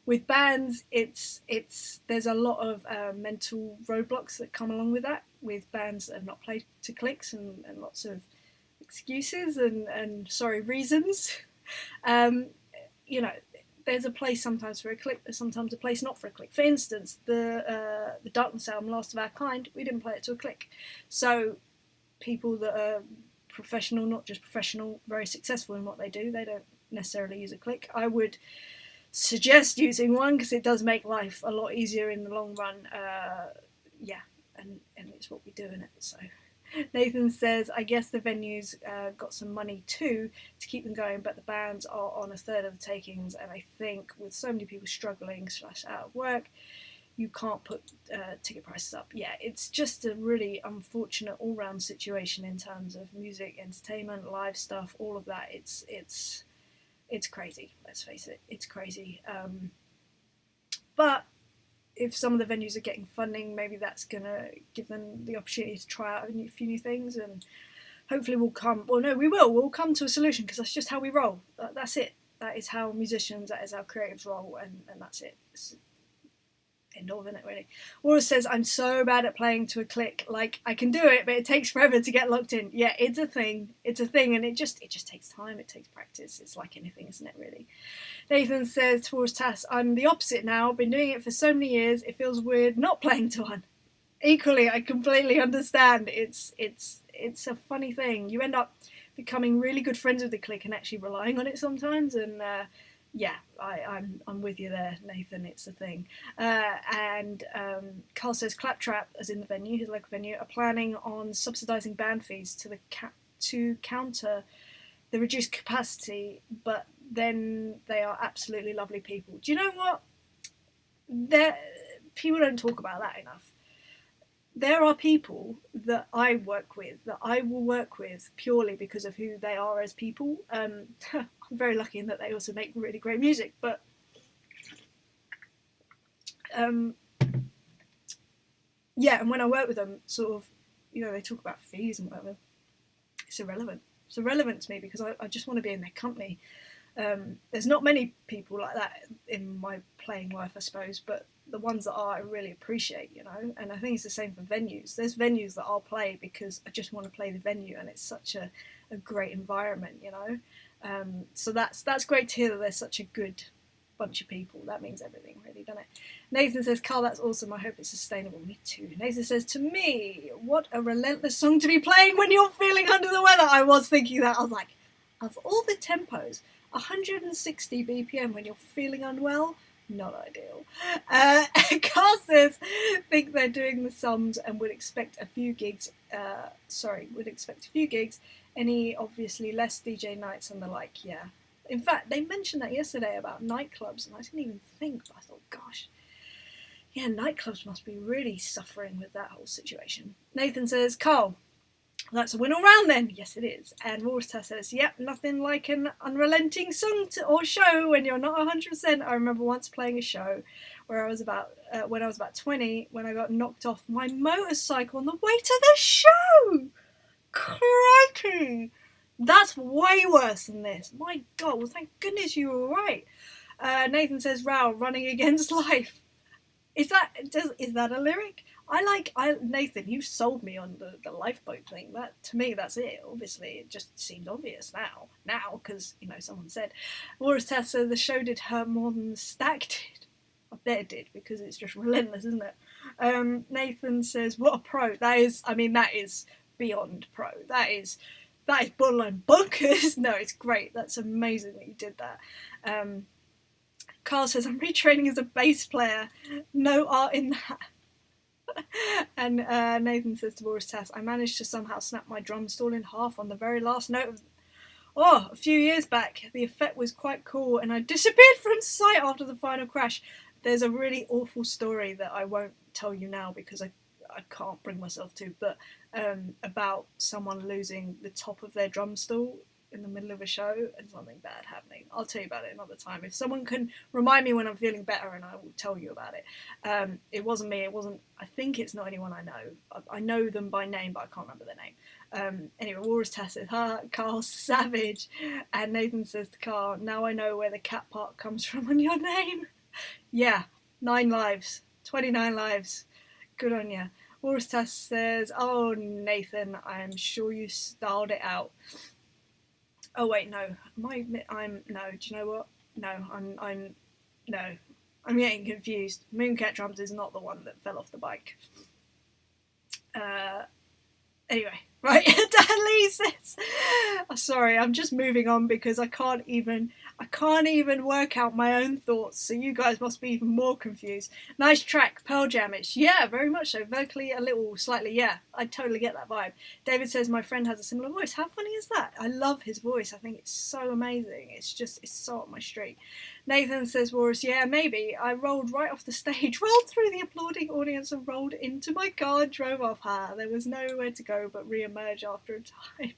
With bands, there's a lot of mental roadblocks that come along with that. With bands that have not played to clicks, and lots of excuses and reasons. There's a place sometimes for a click, there's sometimes a place not for a click. For instance, the Darkness album, Last of Our Kind, we didn't play it to a click. So people that are professional, not just professional, very successful in what they do, they don't necessarily use a click. I would suggest using one, because it does make life a lot easier in the long run. And it's what we do in it. So Nathan says, I guess the venues got some money too to keep them going, but the bands are on a third of the takings, and I think with so many people struggling / out of work, you can't put ticket prices up. Yeah, it's just a really unfortunate all-round situation in terms of music, entertainment, live stuff, all of that. It's crazy, let's face it, it's crazy. But if some of the venues are getting funding, maybe that's going to give them the opportunity to try out a few new things, and hopefully we'll come come to a solution, because that's just how we roll. That's it. That is how musicians, that is how creatives roll, and that's it. It's end of, isn't it, really? Laura says, I'm so bad at playing to a click. Like, I can do it, but it takes forever to get locked in. Yeah, it's a thing, and it just takes time, it takes practice. It's like anything, isn't it, really? Nathan says towards Tass, I'm the opposite now. Been doing it for so many years, it feels weird not playing to one. Equally, I completely understand. It's a funny thing. You end up becoming really good friends with the click and actually relying on it sometimes, and I'm with you there, Nathan. It's a thing. And Carl says Claptrap, as in the venue, his local venue, are planning on subsidising band fees to counter the reduced capacity, but then they are absolutely lovely people. Do you know what? People don't talk about that enough. There are people that I work with, that I will work with purely because of who they are as people. I'm very lucky in that they also make really great music, but yeah, and when I work with them, sort of, you know, they talk about fees and whatever. It's irrelevant. It's irrelevant to me because I just want to be in their company. There's not many people like that in my playing life, I suppose, but the ones that are, I really appreciate, you know. And I think it's the same for venues. There's venues that I'll play because I just want to play the venue, and it's such a great environment, you know. So that's great to hear that there's such a good bunch of people. That means everything, really, doesn't it? Nathan says, Carl, that's awesome. I hope it's sustainable. Me too. Nathan says, to me, what a relentless song to be playing when you're feeling under the weather. I was thinking that. I was like, of all the tempos, 160 BPM when you're feeling unwell, not ideal. Carl says, think they're doing the sums and would expect a few gigs. Any obviously less DJ nights and the like. Yeah. In fact, they mentioned that yesterday about nightclubs, and I didn't even think. I thought, gosh, yeah, nightclubs must be really suffering with that whole situation. Nathan says, Carl, that's a win all round then. Yes, it is. And Warster says, yep, nothing like an unrelenting song or show when you're not 100%. I remember once playing a show where I was when I was about 20, when I got knocked off my motorcycle on the way to the show. Crikey! That's way worse than this. My God, well, thank goodness you were right. Nathan says, Row, running against life. Is that a lyric? Nathan, you sold me on the lifeboat thing. That, to me, that's it. Obviously, it just seemed obvious now, because, you know, someone said. Laura's test says the show did hurt more than the stack did. I bet it did, because it's just relentless, isn't it? Nathan says, what a pro. That is beyond pro. That is borderline bonkers. No, it's great. That's amazing that you did that. Carl says, I'm retraining as a bass player. No art in that. And Nathan says to Boris Tass, I managed to somehow snap my drum stall in half on the very last note a few years back. The effect was quite cool, and I disappeared from sight after the final crash. There's a really awful story that I won't tell you now because I can't bring myself to, but about someone losing the top of their drum stool in the middle of a show and something bad happening. I'll tell you about it another time. If someone can remind me when I'm feeling better, and I will tell you about it. It wasn't me. I think it's not anyone I know. I know them by name, but I can't remember their name. Anyway, War's tacit. Carl savage. And Nathan says to Carl, now I know where the cat part comes from on your name. Yeah, 9 lives. 29 lives. Good on ya. Warustas says, oh, Nathan, I'm sure you styled it out. Oh, wait, no. No, do you know what? No, I'm getting confused. Mooncat Drums is not the one that fell off the bike. Anyway, right, Dan Lee says, sorry, I'm just moving on because I can't even work out my own thoughts, so you guys must be even more confused. Nice track, Pearl Jam-ish. Yeah, very much so. Vocally, a little, slightly, yeah. I totally get that vibe. David says, my friend has a similar voice. How funny is that? I love his voice. I think it's so amazing. It's so up my street. Nathan says, Boris, yeah, maybe. I rolled right off the stage, rolled through the applauding audience and rolled into my car and drove off. There was nowhere to go but re-emerge after a time.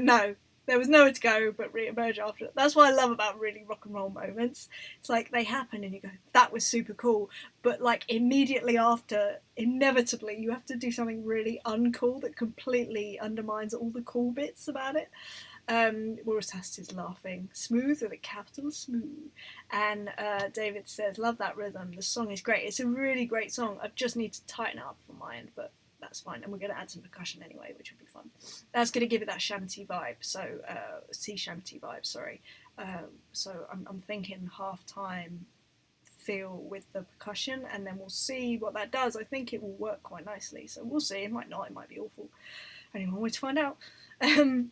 No. There was nowhere to go but re-emerge after it. That's what I love about really rock and roll moments. It's like they happen and you go, that was super cool. But like immediately after, inevitably, you have to do something really uncool that completely undermines all the cool bits about it. Warusast is laughing. Smooth with a capital smooth. And David says, love that rhythm. The song is great. It's a really great song. I just need to tighten it up for my end, but that's fine. And we're going to add some percussion anyway, which will be fun. That's going to give it that shanty vibe. So, sea shanty vibe, sorry. So I'm thinking half-time feel with the percussion, and then we'll see what that does. I think it will work quite nicely. So we'll see. It might not. It might be awful. Only one way to find out. Stanley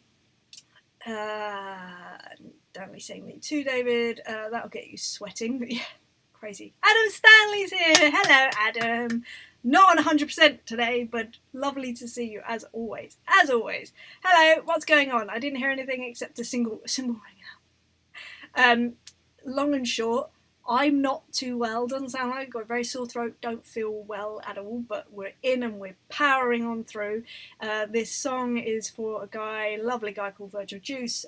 saying me too, David. That'll get you sweating. But yeah, crazy. Adam Stanley's here. Hello, Adam. Not on 100% today, but lovely to see you as always. As always. Hello, what's going on? I didn't hear anything except a cymbal ring. Long and short, I'm not too well. Doesn't sound like I've got a very sore throat. Don't feel well at all, but we're in and we're powering on through. This song is for a lovely guy called Virgil Deuce.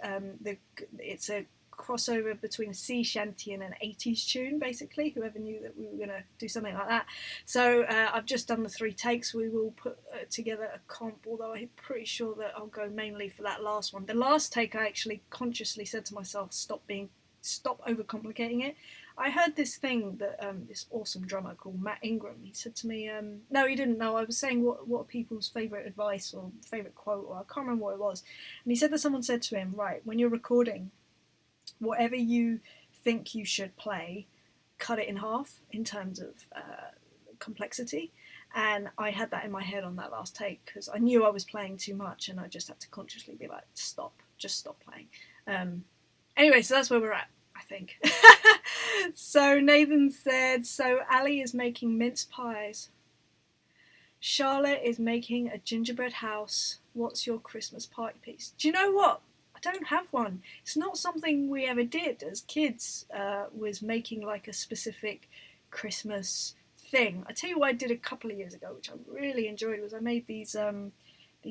It's a crossover between a sea shanty and an 80s tune, basically. Whoever knew that we were going to do something like that. So I've just done the 3 takes. We will put together a comp, although I'm pretty sure that I'll go mainly for that last one. The last take, I actually consciously said to myself, stop overcomplicating it. I heard this thing that this awesome drummer called Matt Ingram, he said to me, no, he didn't know, I was saying what are people's favourite advice or favourite quote, or I can't remember what it was, and he said that someone said to him, right, when you're recording, whatever you think you should play, cut it in half in terms of complexity. And I had that in my head on that last take because I knew I was playing too much and I just had to consciously be like, just stop playing. Anyway, so that's where we're at, I think. So Nathan said, so Ali is making mince pies. Charlotte is making a gingerbread house. What's your Christmas party piece? Do you know what? I don't have one. It's not something we ever did as kids, was making like a specific Christmas thing. I tell you what I did a couple of years ago, which I really enjoyed, was I made these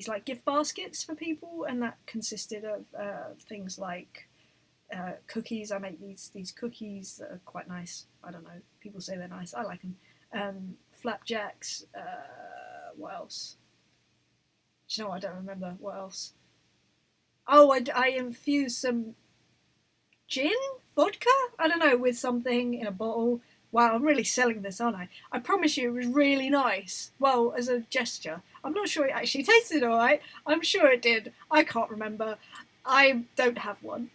like gift baskets for people, and that consisted of things like cookies. I make these cookies that are quite nice. I don't know. People say they're nice. I like them. Flapjacks. What else? Do you know what? I don't remember. What else? Oh, I infused some gin? Vodka? I don't know, with something in a bottle. Wow, I'm really selling this, aren't I? I promise you it was really nice. Well, as a gesture. I'm not sure it actually tasted alright. I'm sure it did. I can't remember. I don't have one.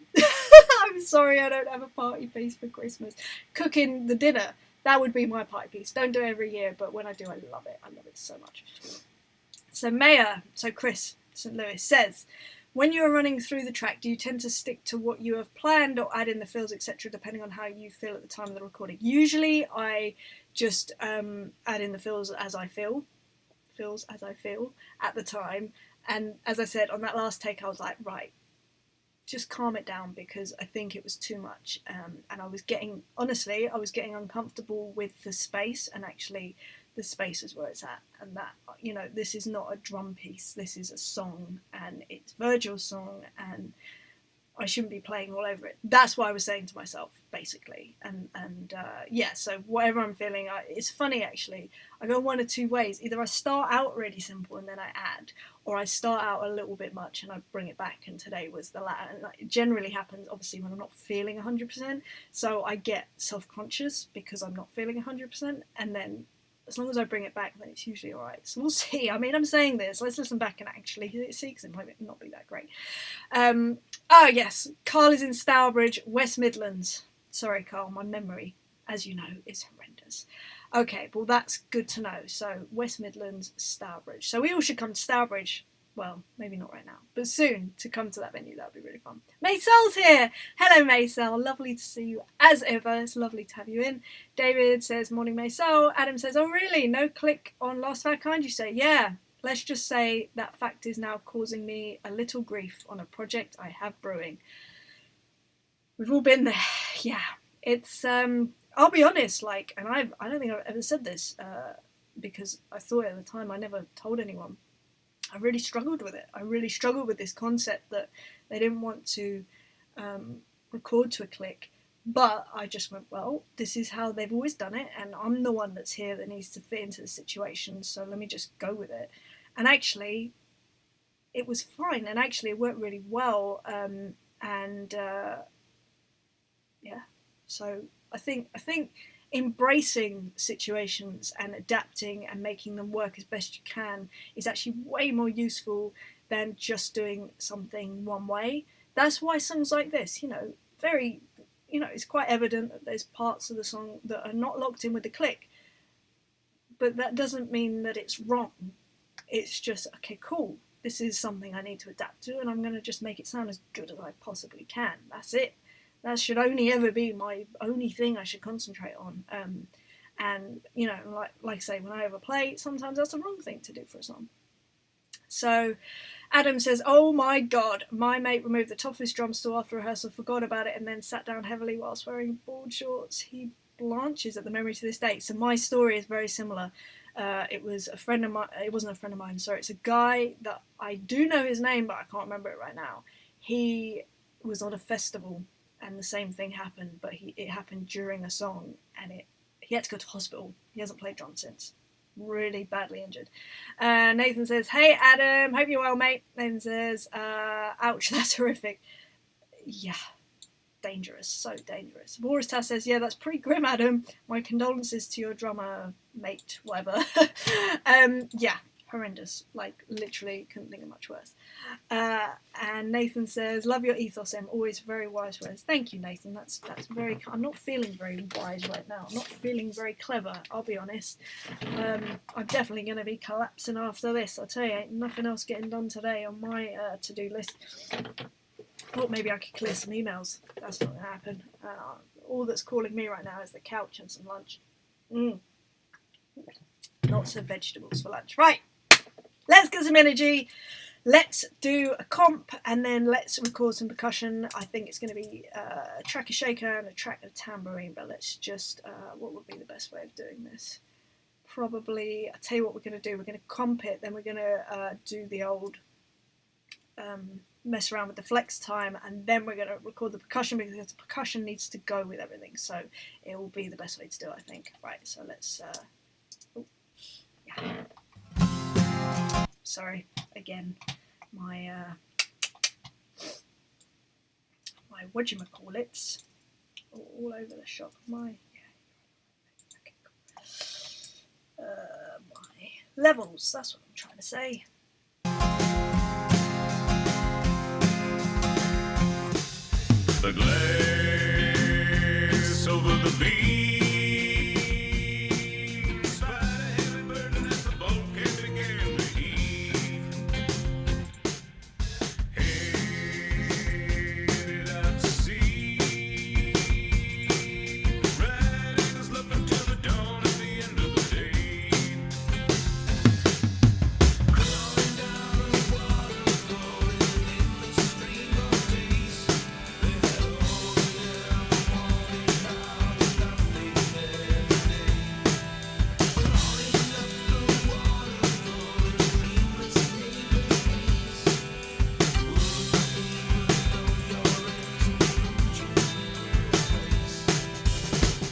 I'm sorry, I don't have a party piece for Christmas. Cooking the dinner, that would be my party piece. Don't do it every year, but when I do, I love it. I love it so much. So Chris St. Louis says, when you are running through the track, do you tend to stick to what you have planned or add in the fills, etc., depending on how you feel at the time of the recording? Usually I just add in the fills as I feel at the time. And as I said, on that last take, I was like, right, just calm it down, because I think it was too much. And I was getting uncomfortable with the space, and actually the space is where it's at, and that, you know, this is not a drum piece, this is a song, and it's Virgil's song, and I shouldn't be playing all over it. That's what I was saying to myself, basically. And yeah, so whatever I'm feeling, it's funny actually, I go one of two ways. Either I start out really simple and then I add, or I start out a little bit much and I bring it back, and today was the latter. And it generally happens obviously when I'm not feeling 100%, so I get self-conscious because I'm not feeling 100%, and then as long as I bring it back, then it's usually all right. So we'll see. I mean, I'm saying this. Let's listen back and actually see, because it might not be that great. Yes. Carl is in Stourbridge, West Midlands. Sorry, Carl. My memory, as you know, is horrendous. Okay, well, that's good to know. So West Midlands, Stourbridge. So we all should come to Stourbridge. Well, maybe not right now, but soon to come to that venue. That would be really fun. Maysel's here. Hello, Maysel. Lovely to see you as ever. It's lovely to have you in. David says, morning, Maysel. Adam says, oh, really? No click on Last of Our Kind, you say? Yeah. Let's just say that fact is now causing me a little grief on a project I have brewing. We've all been there. Yeah. It's, I'll be honest, like, and I don't think I've ever said this, because I thought at the time I never told anyone. I really struggled with it. I really struggled with this concept that they didn't want to record to a click. But I just went, well, this is how they've always done it, and I'm the one that's here that needs to fit into the situation, so let me just go with it. And actually, it was fine, and actually it worked really well. Yeah, so I think embracing situations and adapting and making them work as best you can is actually way more useful than just doing something one way. That's why songs like this, it's quite evident that there's parts of the song that are not locked in with the click, but that doesn't mean that it's wrong. It's just, okay, cool, this is something I need to adapt to, and I'm going to just make it sound as good as I possibly can. That's it. That should only ever be my only thing I should concentrate on. And, like I say, when I overplay, sometimes that's the wrong thing to do for a song. So, Adam says, oh my god, my mate removed the top of his drum stool after rehearsal, forgot about it, and then sat down heavily whilst wearing board shorts. He blanches at the memory to this day. So my story is very similar. It was a friend of mine. It wasn't a friend of mine, sorry. It's a guy that I do know his name, but I can't remember it right now. He was on a festival and the same thing happened, but it happened during a song, and he had to go to hospital. He hasn't played drums since. Really badly injured. Nathan says, hey Adam, hope you're well, mate. Nathan says, ouch, that's horrific. Yeah, dangerous, so dangerous. Boris Tass says, yeah, that's pretty grim, Adam. My condolences to your drummer, mate, whatever. Yeah, horrendous. Like, literally couldn't think of much worse. And Nathan says, love your ethos, Em. Always very wise words. Thank you, Nathan. That's very... I'm not feeling very wise right now. I'm not feeling very clever, I'll be honest. I'm definitely going to be collapsing after this. I'll tell you, ain't nothing else getting done today on my to-do list. Thought maybe I could clear some emails. That's not going to happen. All that's calling me right now is the couch and some lunch. Lots of vegetables for lunch. Right, let's get some energy. Let's do a comp and then let's record some percussion. I think it's going to be a track of shaker and a track of tambourine, but let's just, what would be the best way of doing this? Probably, I'll tell you what we're going to do. We're going to comp it, then we're going to do the old mess around with the flex time, and then we're going to record the percussion because the percussion needs to go with everything, so it will be the best way to do it, I think. Right, so let's... yeah. Sorry, again, my whatchamacallits all over the shop. My levels, that's what I'm trying to say. The glass over the beam, spider heavy burden as the bulkhead began to heave. Headed out to sea, riding us love until the dawn at the end of the day. Crawling down the water, floating in the stream of days. They had all they ever wanted, now there's nothing there today. Crawling up the water, floating dreamless neighbors. Wouldn't even know your end to put you in your place.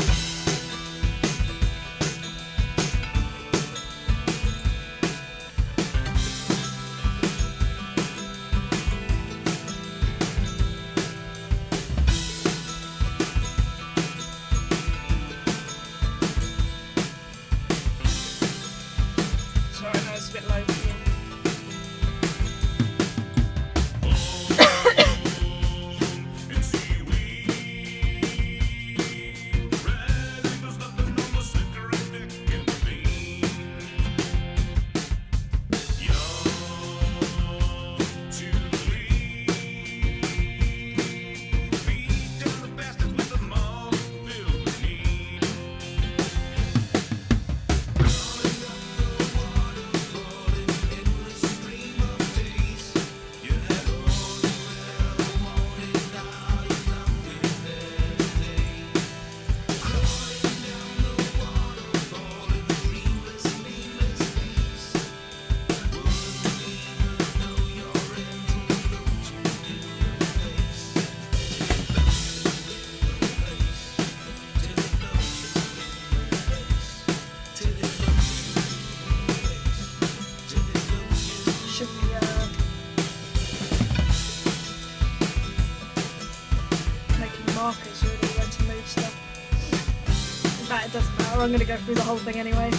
Sorry, I know it's a bit low for you. And seaweed, riding there's nothing on the center and deck and beam. Young to lead, beat down the bastards with the maul filled with need. Crawling up the water, floating in the stream of days. You had all you ever wanted, now you're nothing there today. Crawling down the water, falling dreamless, nameless days. Wouldn't even know your end to put you in your place. Till it knows you in your place. Till it knows you in your place. Till it knows you. Should we making markers really when to move stuff? In fact, it doesn't matter. I'm going to go through the whole thing anyway.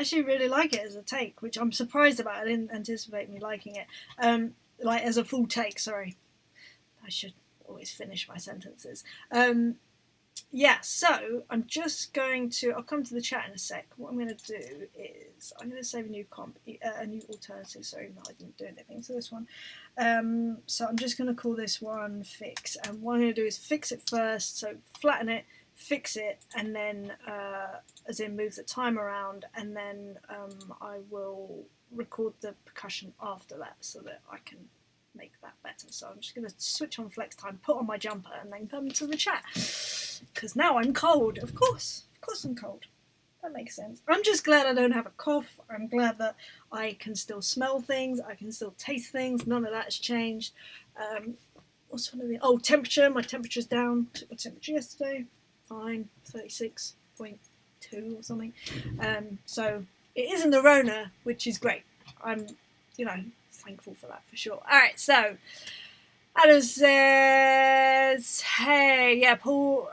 actually really like it as a take, which I'm surprised about. I didn't anticipate me liking it. Like as a full take, sorry. I should always finish my sentences. Yeah, so I'm just going to, I'll come to the chat in a sec. What I'm going to do is, I'm going to save a new alternative, so even though I didn't do anything to this one. So I'm just going to call this one fix. And what I'm going to do is fix it first, so flatten it, fix it, and then, as in move the time around, and then I will record the percussion after that so that I can make that better. So I'm just going to switch on flex time, put on my jumper, and then come to the chat. Because now I'm cold. Of course I'm cold. That makes sense. I'm just glad I don't have a cough. I'm glad that I can still smell things. I can still taste things. None of that has changed. What's one of the... Oh, temperature. My temperature's down. Took my temperature yesterday. Fine. 36.2 or something. So it isn't the Rona, which is great. I'm, thankful for that for sure. Alright, so Adam says, hey, yeah, Paul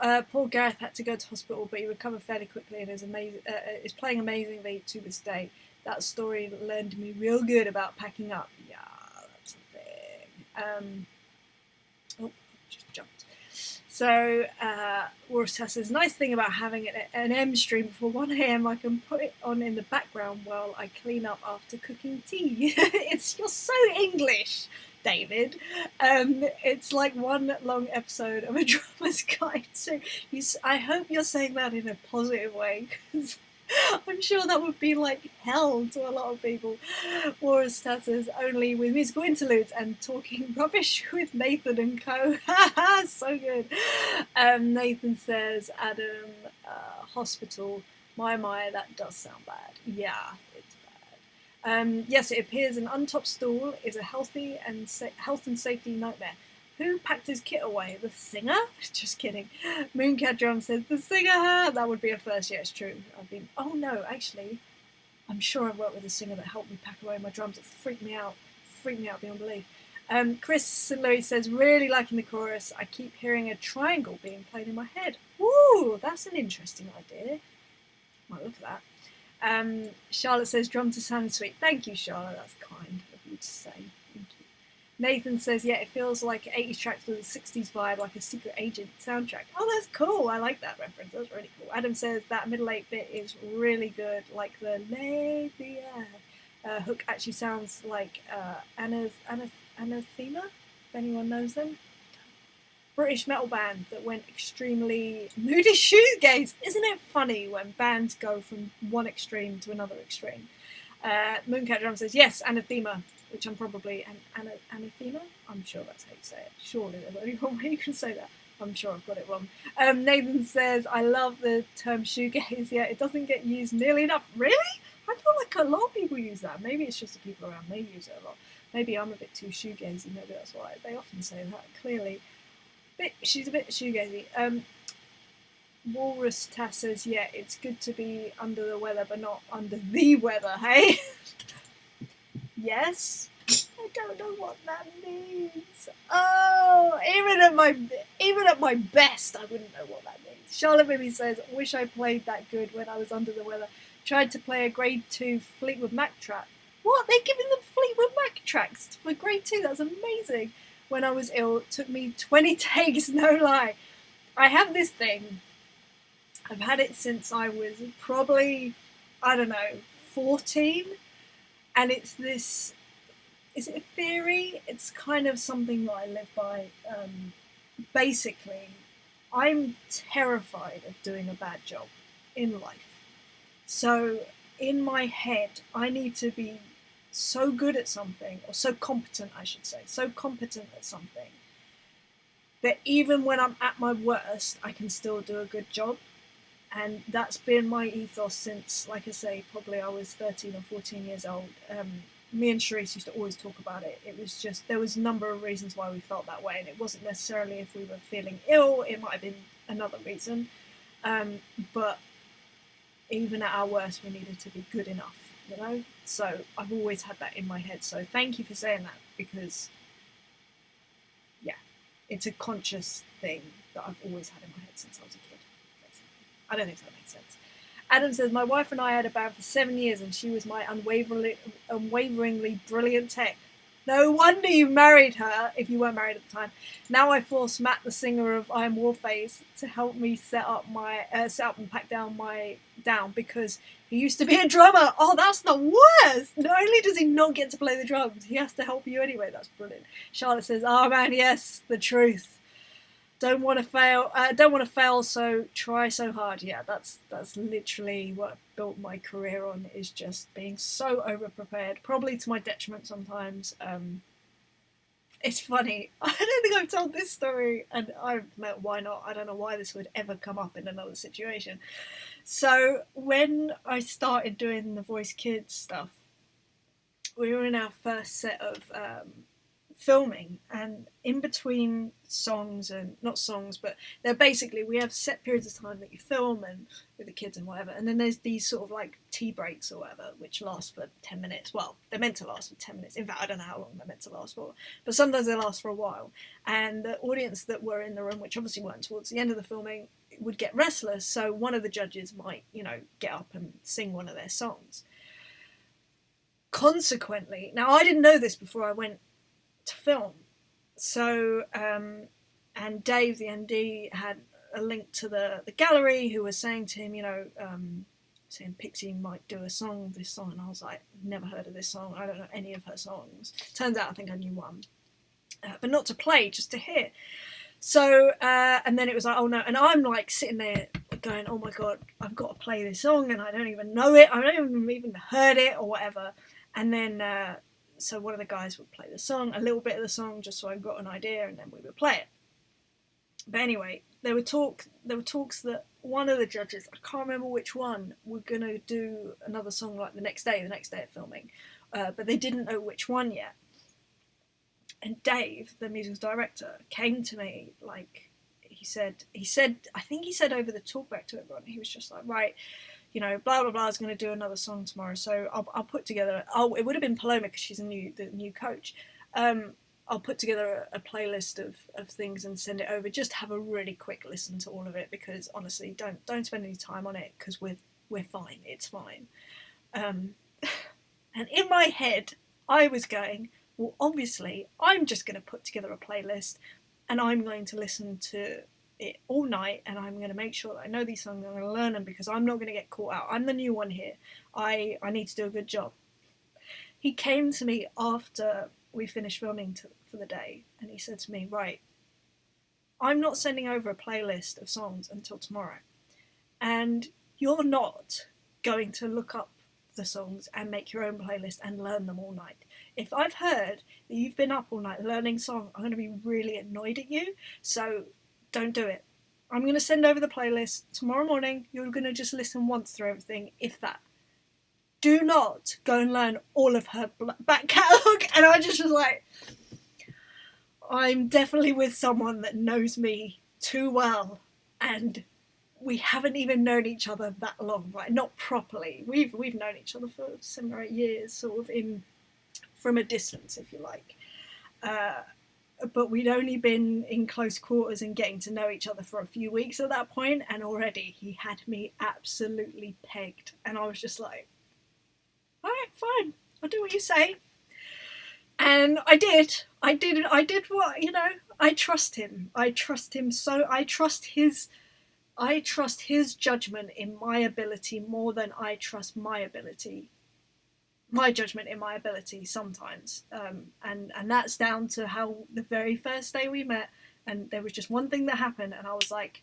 Gareth had to go to hospital, but he recovered fairly quickly and is playing amazingly to this day. That story learned me real good about packing up. Yeah, that's a thing. Just jumped. So, Warsaw says, nice thing about having an M stream before 1 a.m. I can put it on in the background while I clean up after cooking tea. You're so English, David. It's like one long episode of a drummer's guide. So I hope you're saying that in a positive way, because I'm sure that would be like hell to a lot of people. Warsaw says, only with musical interludes and talking rubbish with Nathan and co. So good. Nathan says, Adam, hospital. My, that does sound bad. Yeah, it's bad. Yes, it appears an untopped stool is a health and safety nightmare. Who packed his kit away? The singer? Just kidding. Mooncat Drum says, the singer! That would be a first. Yeah, it's true. Oh no, actually, I'm sure I've worked with a singer that helped me pack away my drums. It freaked me out beyond belief. Chris St. Louis says, really liking the chorus. I keep hearing a triangle being played in my head. Ooh, that's an interesting idea. Might look at that. Charlotte says, drum to sound sweet. Thank you, Charlotte. That's kind of you to say. Thank you. Nathan says, yeah, it feels like 80s tracks with a 60s vibe, like a Secret Agent soundtrack. Oh, that's cool. I like that reference. That's really cool. Adam says that middle 8 bit is really good, like the lady hook actually sounds like Anathema, if anyone knows them. British metal band that went extremely moody shoegaze. Isn't it funny when bands go from one extreme to another extreme? Mooncat Drum says, yes, Anathema, which I'm probably... Anathema? I'm sure that's how you say it. Surely there's only one way you can say that. I'm sure I've got it wrong. Nathan says, I love the term shoegaze. Yeah, it doesn't get used nearly enough. Really? I feel like a lot of people use that. Maybe it's just the people around me use it a lot. Maybe I'm a bit too shoegazy. Maybe that's why. They often say that, clearly. She's a bit shoegazy. Walrus Tass says, yeah, it's good to be under the weather, but not under the weather, hey? Yes? I don't know what that means. Oh, even at my best, I wouldn't know what that means. Charlotte Mimi says, wish I played that good when I was under the weather. Tried to play a grade 2 Fleetwood Mac track. What? They're giving them Fleetwood Mac tracks for grade 2? That's amazing. When I was ill, it took me 20 takes, no lie. I have this thing. I've had it since I was probably, 14. And it's this, is it a theory? It's kind of something that I live by. Basically, I'm terrified of doing a bad job in life. So in my head, I need to be so good at something, or so competent, I should say, so competent at something, that even when I'm at my worst, I can still do a good job. And that's been my ethos since, like I say, probably I was 13 or 14 years old. Me and Charisse used to always talk about it. It was just, there was a number of reasons why we felt that way, and it wasn't necessarily if we were feeling ill, it might have been another reason. But even at our worst, we needed to be good enough, you know? So I've always had that in my head. So thank you for saying that, because, yeah, it's a conscious thing that I've always had in my head since I was a kid. I don't think that makes sense. Adam says, my wife and I had a band for 7 years and she was my unwaveringly brilliant tech. No wonder you married her, if you weren't married at the time. Now I force Matt, the singer of Iron Warface, to help me set up and pack down because he used to be a drummer. Oh, that's the worst. Not only does he not get to play the drums, he has to help you anyway. That's brilliant. Charlotte says, oh man, yes, the truth. Don't want to fail, so try so hard. Yeah, that's literally what I've built my career on, is just being so over-prepared, probably to my detriment sometimes. It's funny. I don't think I've told this story, and why not? I don't know why this would ever come up in another situation. So when I started doing the Voice Kids stuff, we were in our first set of filming, and in between songs, and not songs, but they're basically, we have set periods of time that you film and with the kids and whatever, and then there's these sort of like tea breaks or whatever, which last for 10 minutes. Well, they're meant to last for 10 minutes. In fact, I don't know how long they're meant to last for, but sometimes they last for a while. And the audience that were in the room, which obviously weren't towards the end of the filming, would get restless, so one of the judges might, get up and sing one of their songs. Consequently, now I didn't know this before I went to film, so and Dave, the ND, had a link to the gallery, who was saying to him, saying Pixie might do this song, and I was like, never heard of this song, I don't know any of her songs. Turns out I think I knew one, but not to play, just to hear. So and then it was like, oh no, and I'm like sitting there going, oh my god, I've got to play this song, and I don't even know it, I don't even heard it or whatever. And then so one of the guys would play the song, a little bit of the song, just so I got an idea, and then we would play it. But anyway, there were talks that one of the judges, I can't remember which one, were going to do another song like the next day of filming, but they didn't know which one yet. And Dave, the musical director, came to me, like, he said, I think he said over the talkback to everyone, he was just like, right, blah blah blah is going to do another song tomorrow, so I'll put together. It would have been Paloma because she's the new coach. I'll put together a playlist of things and send it over. Just have a really quick listen to all of it, because honestly, don't spend any time on it, because we're fine. It's fine. And in my head, I was going, well, obviously, I'm just going to put together a playlist, and I'm going to listen to it all night, and I'm going to make sure that I know these songs, I'm going to learn them, because I'm not going to get caught out. I'm the new one here. I need to do a good job. He came to me after we finished filming for the day, and he said to me, right, I'm not sending over a playlist of songs until tomorrow, and you're not going to look up the songs and make your own playlist and learn them all night. If I've heard that you've been up all night learning songs, I'm going to be really annoyed at you, so don't do it. I'm going to send over the playlist tomorrow morning. You're going to just listen once through everything, if that. Do not go and learn all of her back catalogue. And I just was like, I'm definitely with someone that knows me too well, and we haven't even known each other that long, right? Not properly. We've known each other for 7 or 8 years, sort of from a distance, if you like. But we'd only been in close quarters and getting to know each other for a few weeks at that point, and already he had me absolutely pegged. And I was just like, all right, fine, I'll do what you say. And I did what, I trust him. I trust his judgment in my ability more than I trust my judgment in my ability sometimes, and that's down to how the very first day we met, and there was just one thing that happened, and I was like,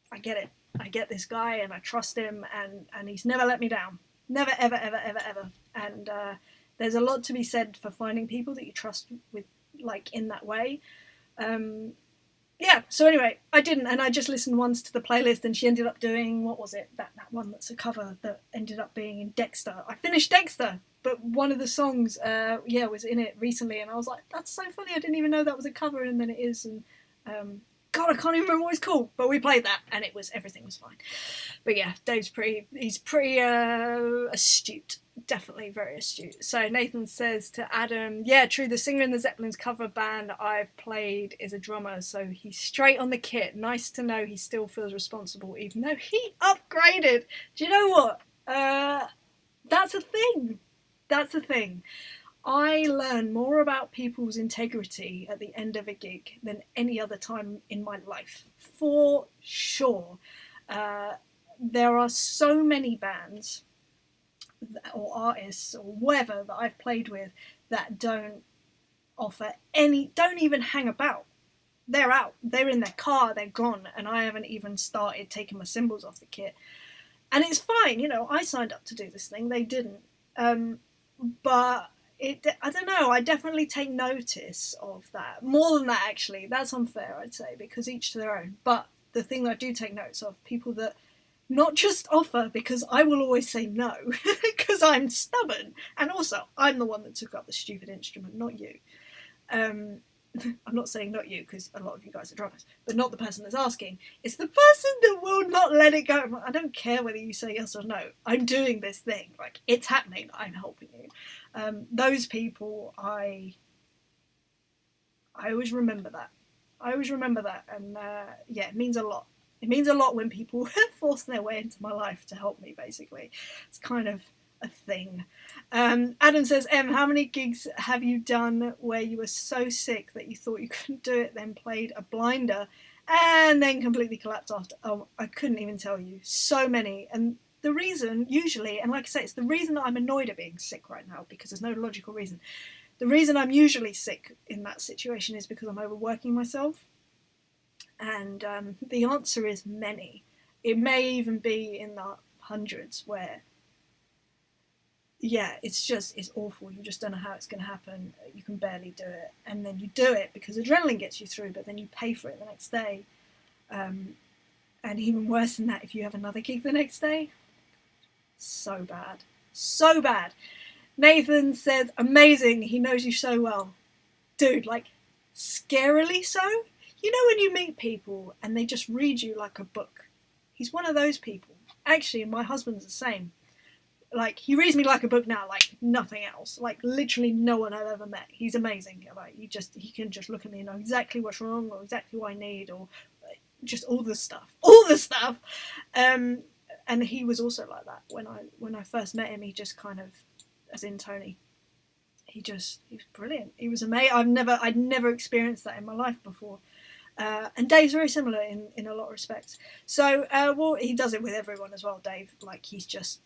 I get it, I get this guy, and I trust him, and he's never let me down, never, ever, ever, ever, ever. And there's a lot to be said for finding people that you trust with, like, in that way. Yeah, so anyway, I didn't, and I just listened once to the playlist, and she ended up doing, what was it, that one that's a cover that ended up being in Dexter. I finished Dexter, but one of the songs, was in it recently, and I was like, that's so funny, I didn't even know that was a cover, and then it is, and God, I can't even remember what it's called, but we played that, and everything was fine. But yeah, Dave's pretty astute. Definitely very astute. So Nathan says to Adam, yeah, true, the singer in the Zeppelins cover band I've played is a drummer, so he's straight on the kit. Nice to know he still feels responsible even though he upgraded. Do you know what? That's a thing. That's a thing. I learn more about people's integrity at the end of a gig than any other time in my life, for sure. There are so many bands or artists or whatever that I've played with that don't offer any, don't even hang about. They're out, they're in their car, they're gone, and I haven't even started taking my cymbals off the kit. And it's fine, you know, I signed up to do this thing, they didn't. But I don't know, I definitely take notice of that. More than that, actually, that's unfair, I'd say, because each to their own. But the thing that I do take notice of, people that not just offer, because I will always say no, because I'm stubborn. And also, I'm the one that took up the stupid instrument, not you. I'm not saying not you, because a lot of you guys are drummers, but not the person that's asking. It's the person that will not let it go. I don't care whether you say yes or no. I'm doing this thing. Like, it's happening. I'm helping you. Those people, I always remember that. I always remember that. And yeah, it means a lot. It means a lot when people force their way into my life to help me, basically. It's kind of a thing. Adam says, how many gigs have you done where you were so sick that you thought you couldn't do it, then played a blinder, and then completely collapsed after? Oh, I couldn't even tell you. So many. And the reason, usually, and like I say, it's the reason that I'm annoyed at being sick right now, because there's no logical reason. The reason I'm usually sick in that situation is because I'm overworking myself. And the answer is many. It may even be in the hundreds where, yeah, it's awful. You just don't know how it's going to happen. You can barely do it. And then you do it because adrenaline gets you through, but then you pay for it the next day. And even worse than that, if you have another gig the next day. So bad. So bad. Nathan says, amazing. He knows you so well. Dude, like, scarily so? You know when you meet people and they just read you like a book? He's one of those people. Actually, my husband's the same. Like, he reads me like a book now, like nothing else. Like, literally no one I've ever met. He's amazing. Like, he can just look at me and know exactly what's wrong or exactly what I need or just all the stuff. All the stuff! And he was also like that. When I first met him, he just kind of, as in Tony, he was brilliant. He was amazing. I'd never experienced that in my life before. And Dave's very similar in a lot of respects. So, well, he does it with everyone as well, Dave. Like, he's just,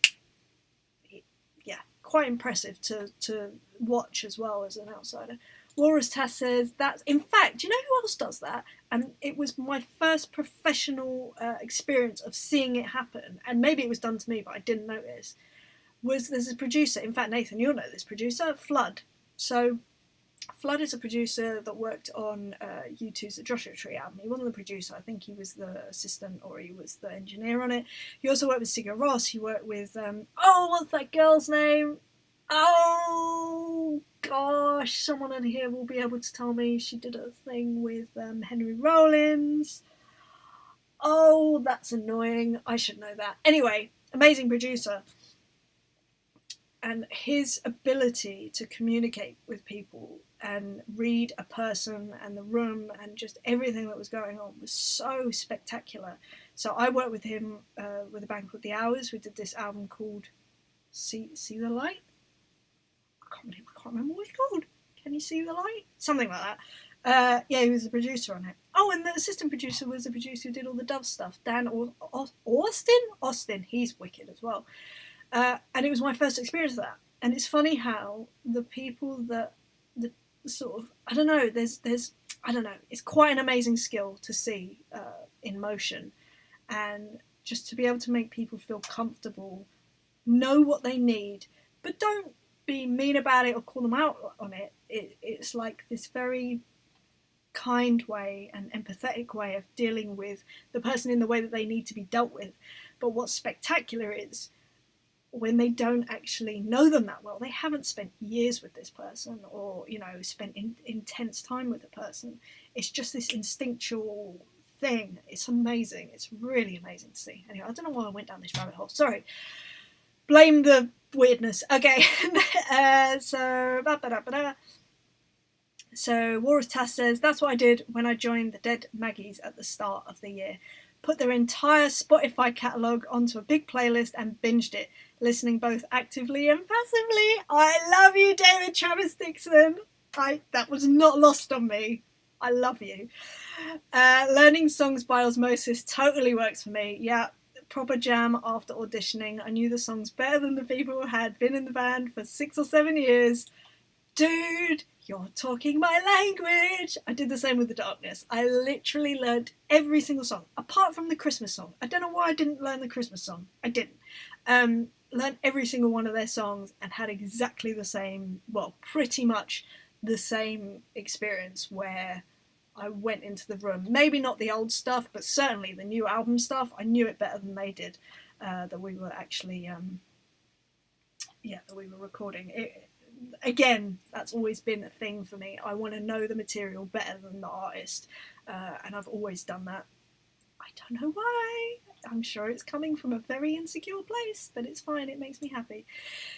yeah, quite impressive to watch as well as an outsider. Walrus Tass says, in fact, do you know who else does that? And it was my first professional experience of seeing it happen. And maybe it was done to me, but I didn't notice. There's a producer, in fact, Nathan, you'll know this producer, Flood. So, Flood is a producer that worked on U2's The Joshua Tree album. He wasn't the producer, I think he was the assistant or he was the engineer on it. He also worked with Sigur Rós, he worked with, what's that girl's name? Oh, gosh, someone in here will be able to tell me. She did a thing with Henry Rollins. Oh, that's annoying. I should know that. Anyway, amazing producer. And his ability to communicate with people and read a person and the room and just everything that was going on was so spectacular. So I worked with him with a band called The Hours. We did this album called See the Light? I can't remember what it's called. Can you see the light? Something like that. Yeah, he was the producer on it. Oh, and the assistant producer was the producer who did all the Dove stuff. Dan Austin? Austin, he's wicked as well. And it was my first experience of that. And it's funny how the people that sort of, I don't know, it's quite an amazing skill to see in motion. And just to be able to make people feel comfortable, know what they need, but don't be mean about it or call them out on it. It's like this very kind way and empathetic way of dealing with the person in the way that they need to be dealt with. But what's spectacular is when they don't actually know them that well, they haven't spent years with this person or, spent intense time with the person. It's just this instinctual thing. It's amazing. It's really amazing to see. Anyway, I don't know why I went down this rabbit hole. Sorry. Blame the weirdness. Okay, so so Walrus Tass says, that's what I did when I joined the Dead Maggies at the start of the year. Put their entire Spotify catalogue onto a big playlist and binged it, listening both actively and passively. I love you, David Travis Dixon. That was not lost on me. I love you. Learning songs by osmosis totally works for me. Yeah, proper jam after auditioning. I knew the songs better than the people who had been in the band for 6 or 7 years. Dude, you're talking my language. I did the same with The Darkness. I literally learned every single song, apart from the Christmas song. I don't know why I didn't learn the Christmas song. I didn't. Learned every single one of their songs and had exactly the same, well, pretty much the same experience where I went into the room. Maybe not the old stuff, but certainly the new album stuff. I knew it better than they did, that we were actually, that we were recording. Again, that's always been a thing for me. I want to know the material better than the artist, and I've always done that. I don't know why. I'm sure it's coming from a very insecure place, but it's fine. It makes me happy.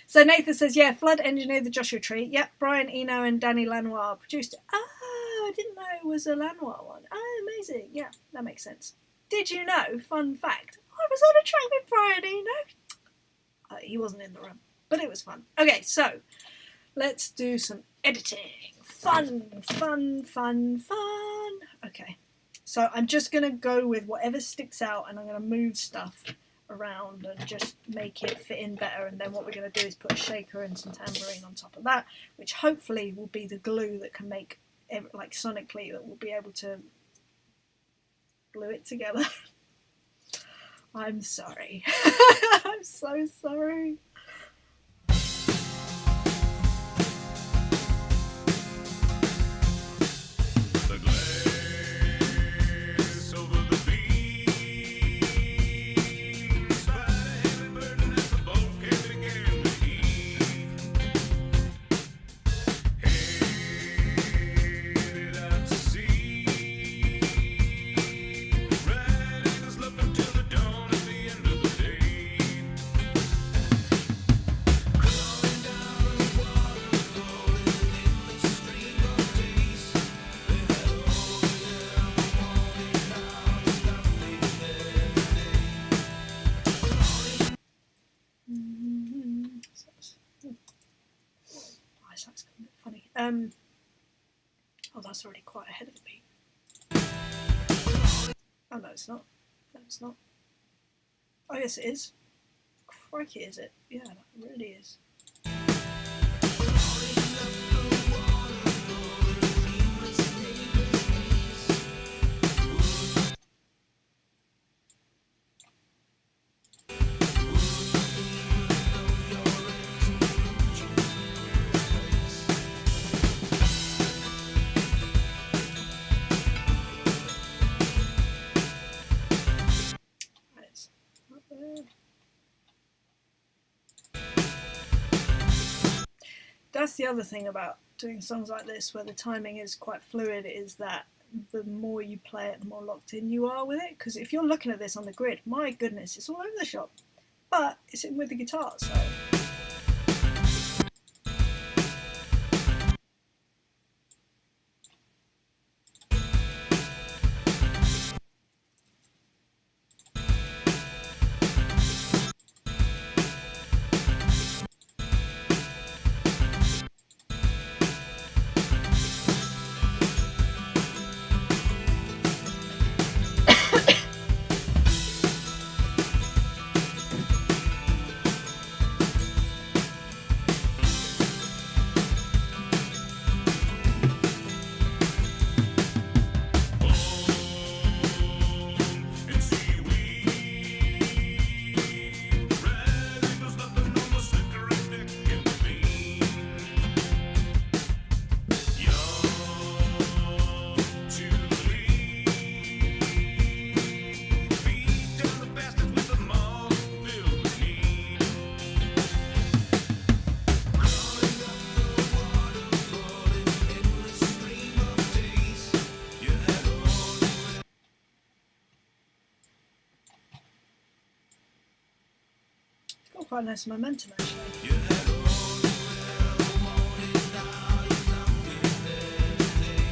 So Nathan says, yeah, Flood engineered the Joshua Tree. Yep, Brian Eno and Danny Lanois produced it. Oh, I didn't know it was a Lanois one. Oh, amazing. Yeah, that makes sense. Did you know, fun fact, I was on a track with Brian Eno. He wasn't in the room, but it was fun. Okay, so let's do some editing. Fun. Okay. So I'm just going to go with whatever sticks out, and I'm going to move stuff around and just make it fit in better. And then what we're going to do is put a shaker and some tambourine on top of that, which hopefully will be the glue that can make, like sonically, that will be able to glue it together. I'm sorry. I'm so sorry. Oh, that's already quite ahead of the beat. Oh, no, it's not. No, it's not. Oh, yes, it is. Crikey, is it? Yeah, that really is. That's the other thing about doing songs like this, where the timing is quite fluid, is that the more you play it, the more locked in you are with it. Because if you're looking at this on the grid, my goodness, it's all over the shop. But it's in with the guitar, so... quite nice momentum actually. You had all you ever wanted, now you're nothing there today.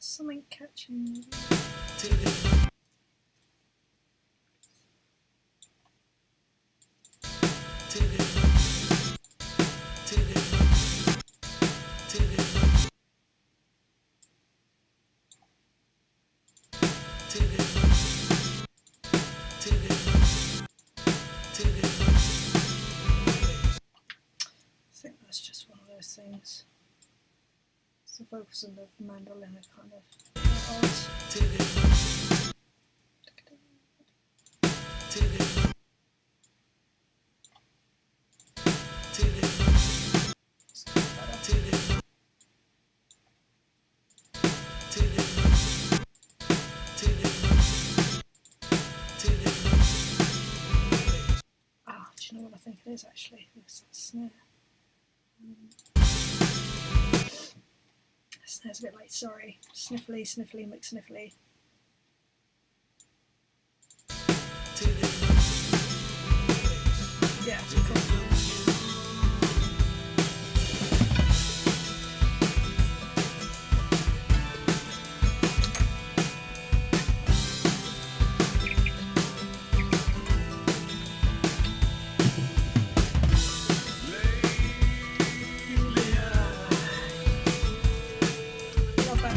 Something catching. I think that's just one of those things. The vocals and the mandolin are kind of odd. Ah, do you know what I think it is actually? It's that snare. Snare's a bit like, sorry, sniffly, sniffly, McSniffly. Yeah, cool. Love that.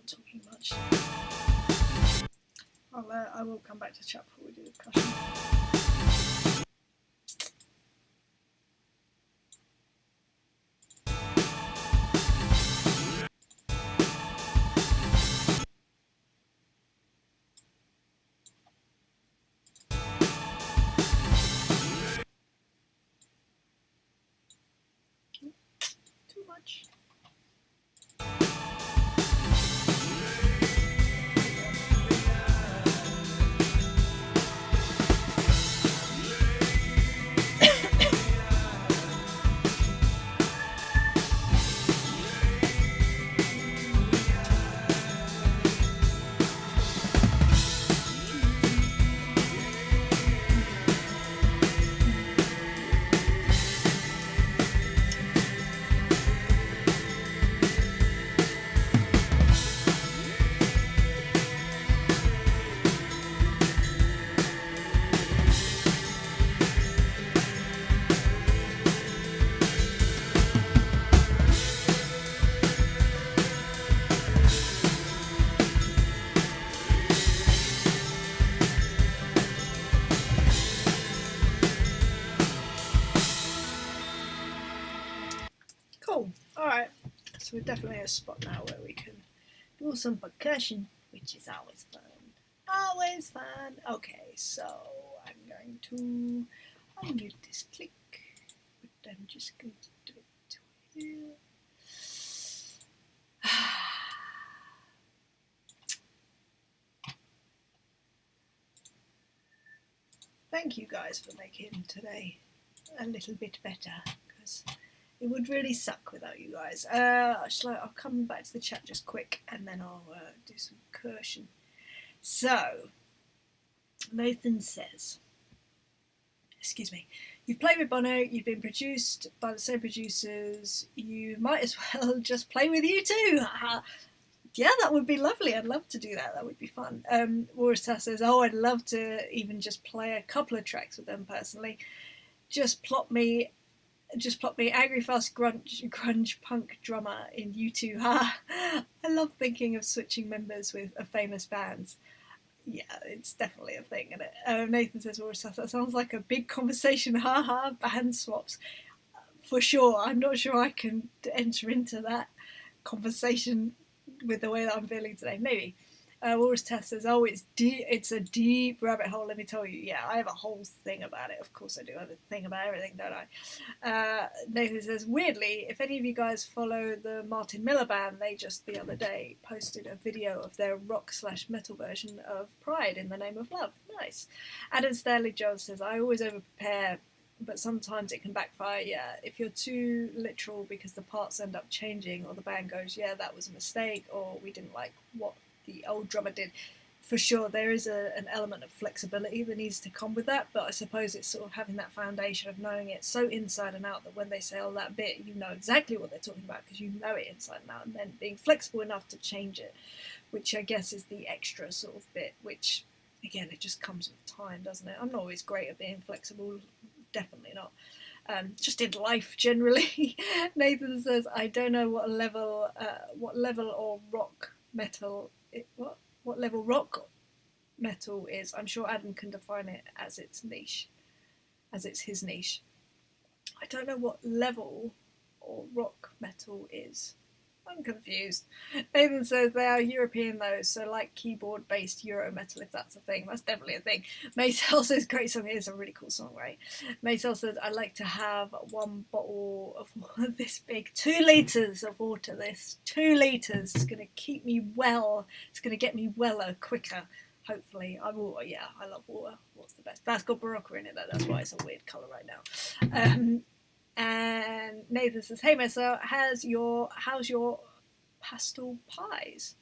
talking much. I will come back to chat before we do the percussion. Too much. Cool. Alright. So we're definitely at a spot now where we can do some percussion, which is always fun. Always fun. Okay, so I'm going to unmute this click, but I'm just going to do it here. Thank you guys for making today a little bit better, because it would really suck without you guys. I'll come back to the chat just quick, and then I'll do some percussion. So, Nathan says, excuse me, you've played with Bono, you've been produced by the same producers, you might as well just play with you too. Yeah, that would be lovely. I'd love to do that. That would be fun. Warista says, oh, I'd love to even just play a couple of tracks with them personally. Just plot me angry fast grunge punk drummer in U2. I love thinking of switching members with famous bands. Yeah, it's definitely a thing, isn't it? Nathan says, Warista, that sounds like a big conversation. Band swaps. For sure. I'm not sure I can enter into that conversation with the way that I'm feeling today. Maybe. Walrus Test says, oh, it's a deep rabbit hole, let me tell you. Yeah, I have a whole thing about it. Of course I do. I have a thing about everything, don't I? Nathan says, weirdly, if any of you guys follow the Martin Miller band, they just the other day posted a video of their rock/metal version of Pride in the Name of Love. Nice. Adam Stanley Jones says, I always over-prepare, but sometimes it can backfire. Yeah, if you're too literal because the parts end up changing, or the band goes, yeah, that was a mistake, or we didn't like what the old drummer did. For sure, there is an element of flexibility that needs to come with that, but I suppose it's sort of having that foundation of knowing it so inside and out that when they say, oh, that bit, you know exactly what they're talking about because you know it inside and out, and then being flexible enough to change it, which I guess is the extra sort of bit, which, again, it just comes with time, doesn't it? I'm not always great at being flexible, definitely not. Just in life generally. Nathan says, I don't know what level or rock metal what level rock metal is. I'm sure Adam can define it as its niche, as it's his niche. I don't know what level or rock metal is. I'm confused. Nathan says they are European though, so like keyboard-based Euro metal, if that's a thing. That's definitely a thing. Maysel says, great song, it's a really cool song, right? Maysel says, I'd like to have one bottle of water this big. 2 litres of water, this. 2 litres. It's going to keep me well. It's going to get me weller quicker, hopefully. I love water. What's the best? That's got Barocca in it though, that's why it's a weird colour right now. And Nathan says, hey Mesa, how's your pastel pies?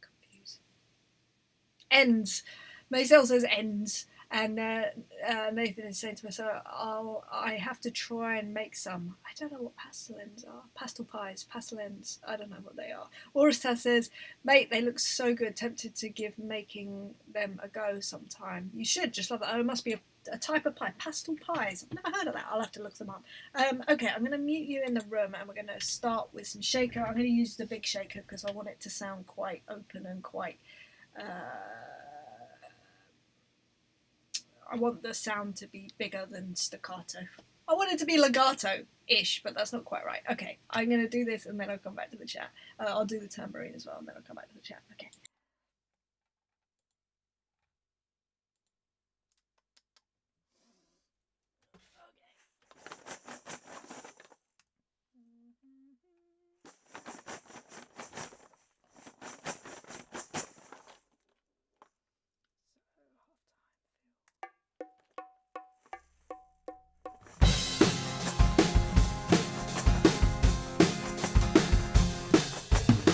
Confused. Ends. Maisel says ends. And Nathan is saying to me, so I have to try and make some. I don't know what pastelins are. Pastel pies, pastelins. I don't know what they are. Oristas says, mate, they look so good. Tempted to give making them a go sometime. You should just love that. Oh, it must be a type of pie. Pastel pies. I've never heard of that. I'll have to look them up. Okay, I'm going to mute you in the room and we're going to start with some shaker. I'm going to use the big shaker because I want it to sound quite open and quite... I want the sound to be bigger than staccato. I want it to be legato-ish, but that's not quite right. Okay, I'm going to do this and then I'll come back to the chat. I'll do the tambourine as well and then I'll come back to the chat. Okay.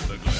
The glade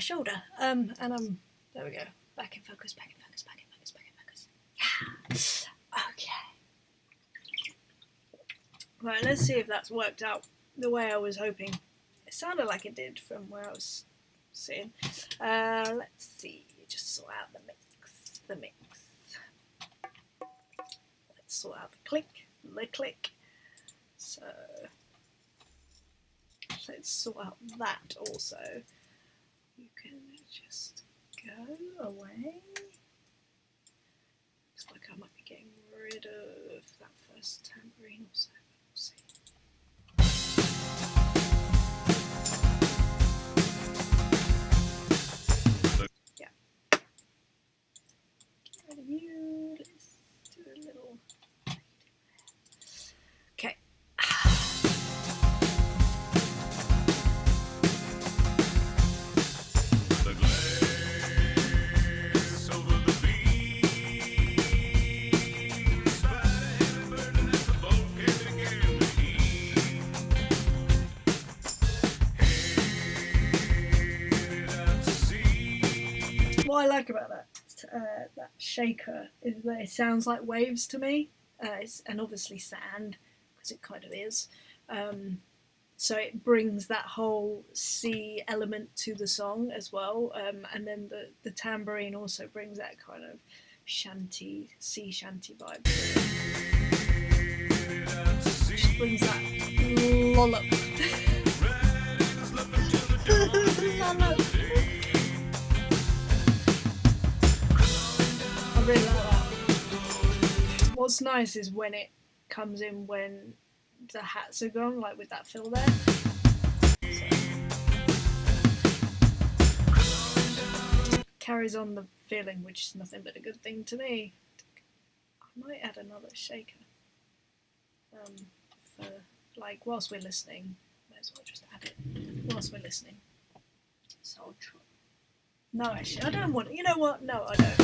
shoulder. And there we go. Back in focus, back in focus, back in focus, back in focus. Yeah. Okay. Right, let's see if that's worked out the way I was hoping. It sounded like it did from where I was sitting. Let's see. Just sort out the mix. Let's sort out the click. So let's sort out that also. You can just go away. Looks like I might be getting rid of that first tambourine also. We'll see. Yeah. Get rid of you. Let's do a little. Okay. The glass over the beam, spider heavy burden as the boat came again to heave. Headed out to sea. What I like about that shaker is that it sounds like waves to me, and obviously sand, because it kind of is. So it brings that whole sea element to the song as well, and then the tambourine also brings that kind of sea shanty vibe. Just brings that lollop. Lollop. I really like that. What's nice is when it comes in when the hats are gone, like with that fill there. So, carries on the feeling, which is nothing but a good thing to me. I might add another shaker. For like whilst we're listening, might as well just add it whilst we're listening. So I'll try. No, actually, I don't want it. You know what? No, I don't.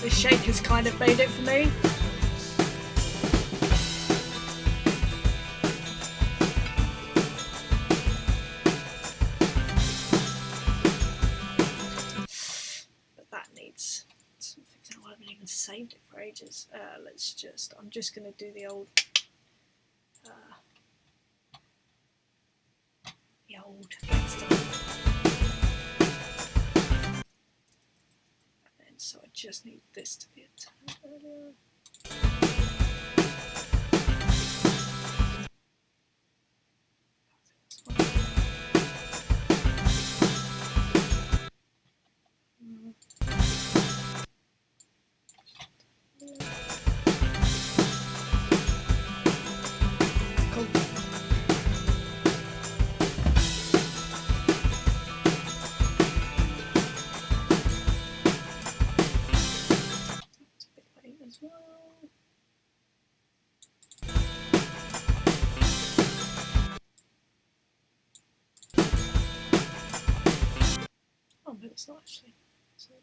The shaker's kind of made it for me. But that needs some fixing. I haven't even saved it for ages. I'm just going to do the old stuff. So I just need this to be a tad earlier. Cool. As well. Oh, but it's not actually. So,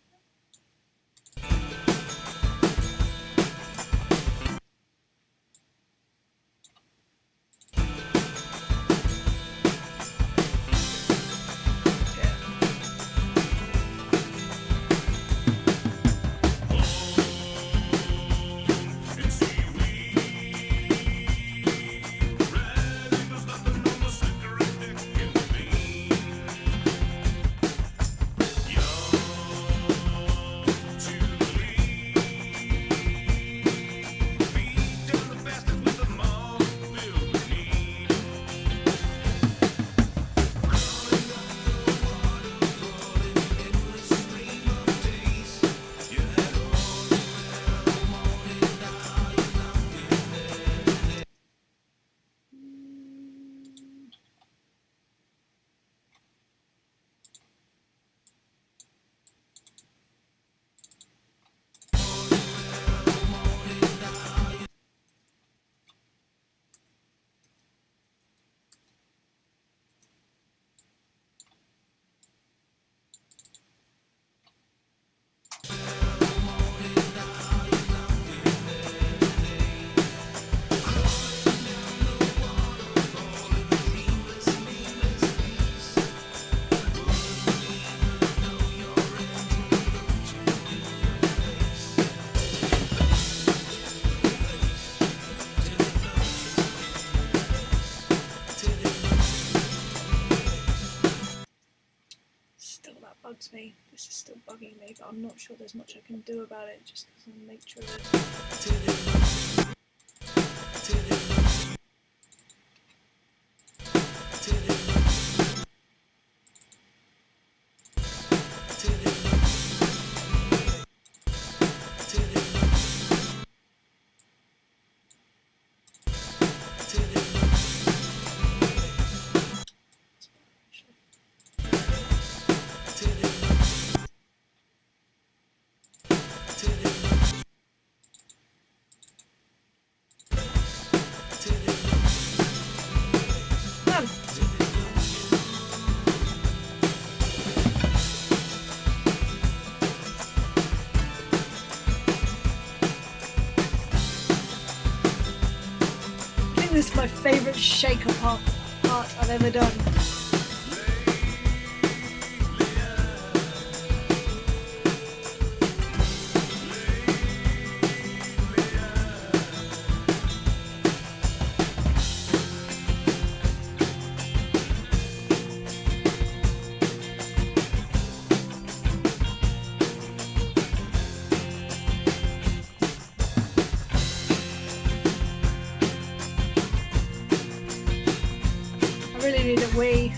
bugs me. This is still bugging me, but I'm not sure there's much I can do about it just because of the nature of it. This is my favourite shaker part I've ever done. I really need a wee.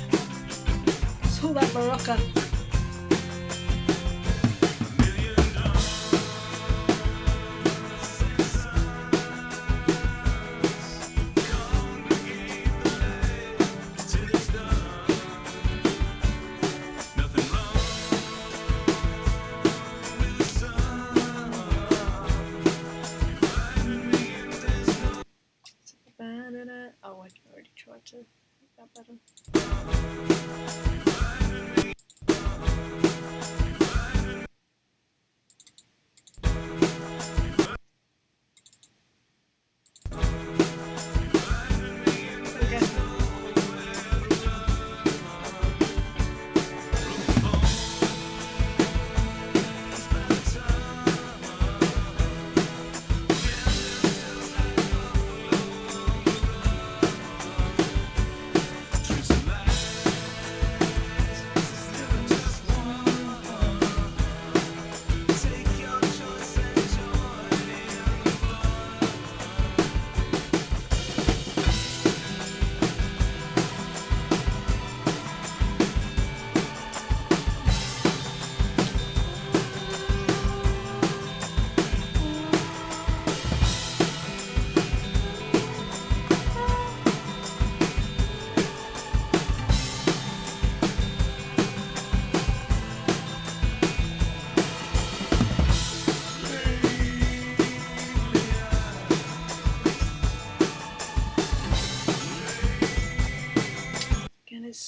It's all that Barocca. Oh, I already tried to make that better.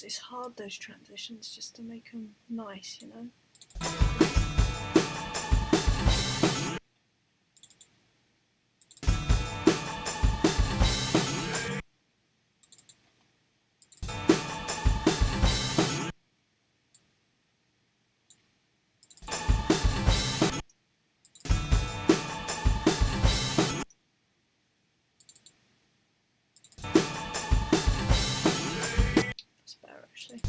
It's hard, those transitions, just to make them nice, you know. That's better, actually.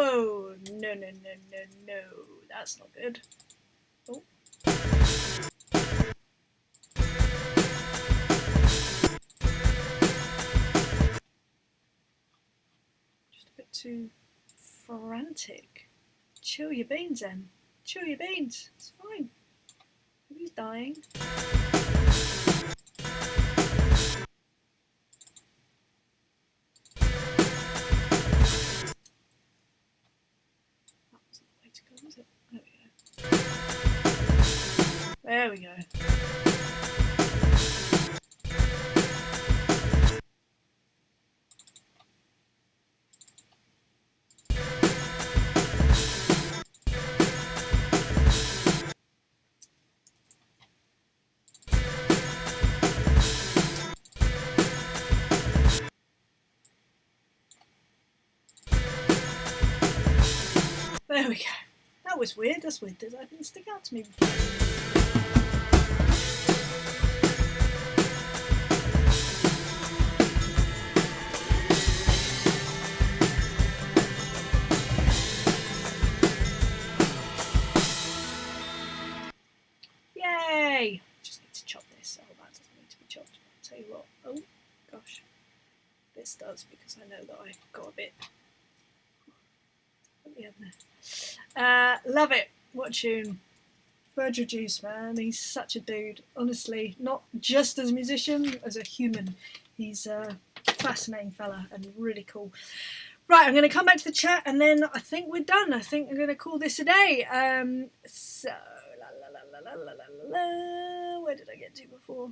Whoa, no, no, no, no, no, that's not good. Oh. Just a bit too frantic. Chill your beans, Em. Chill your beans. It's fine. Nobody's dying. Was it? There we go. There we go. That was weird. That's weird. That didn't stick out to me before. Yay! Just need to chop this. Oh, that doesn't need to be chopped. I'll tell you what. Oh, gosh. This does, because I know that I got a bit. Put the other there. Love it. What tune? Virgil Deuce, man. He's such a dude. Honestly, not just as a musician, as a human. He's a fascinating fella and really cool. Right, I'm going to come back to the chat and then I think we're done. I think I'm going to call this a day. So, where did I get to before?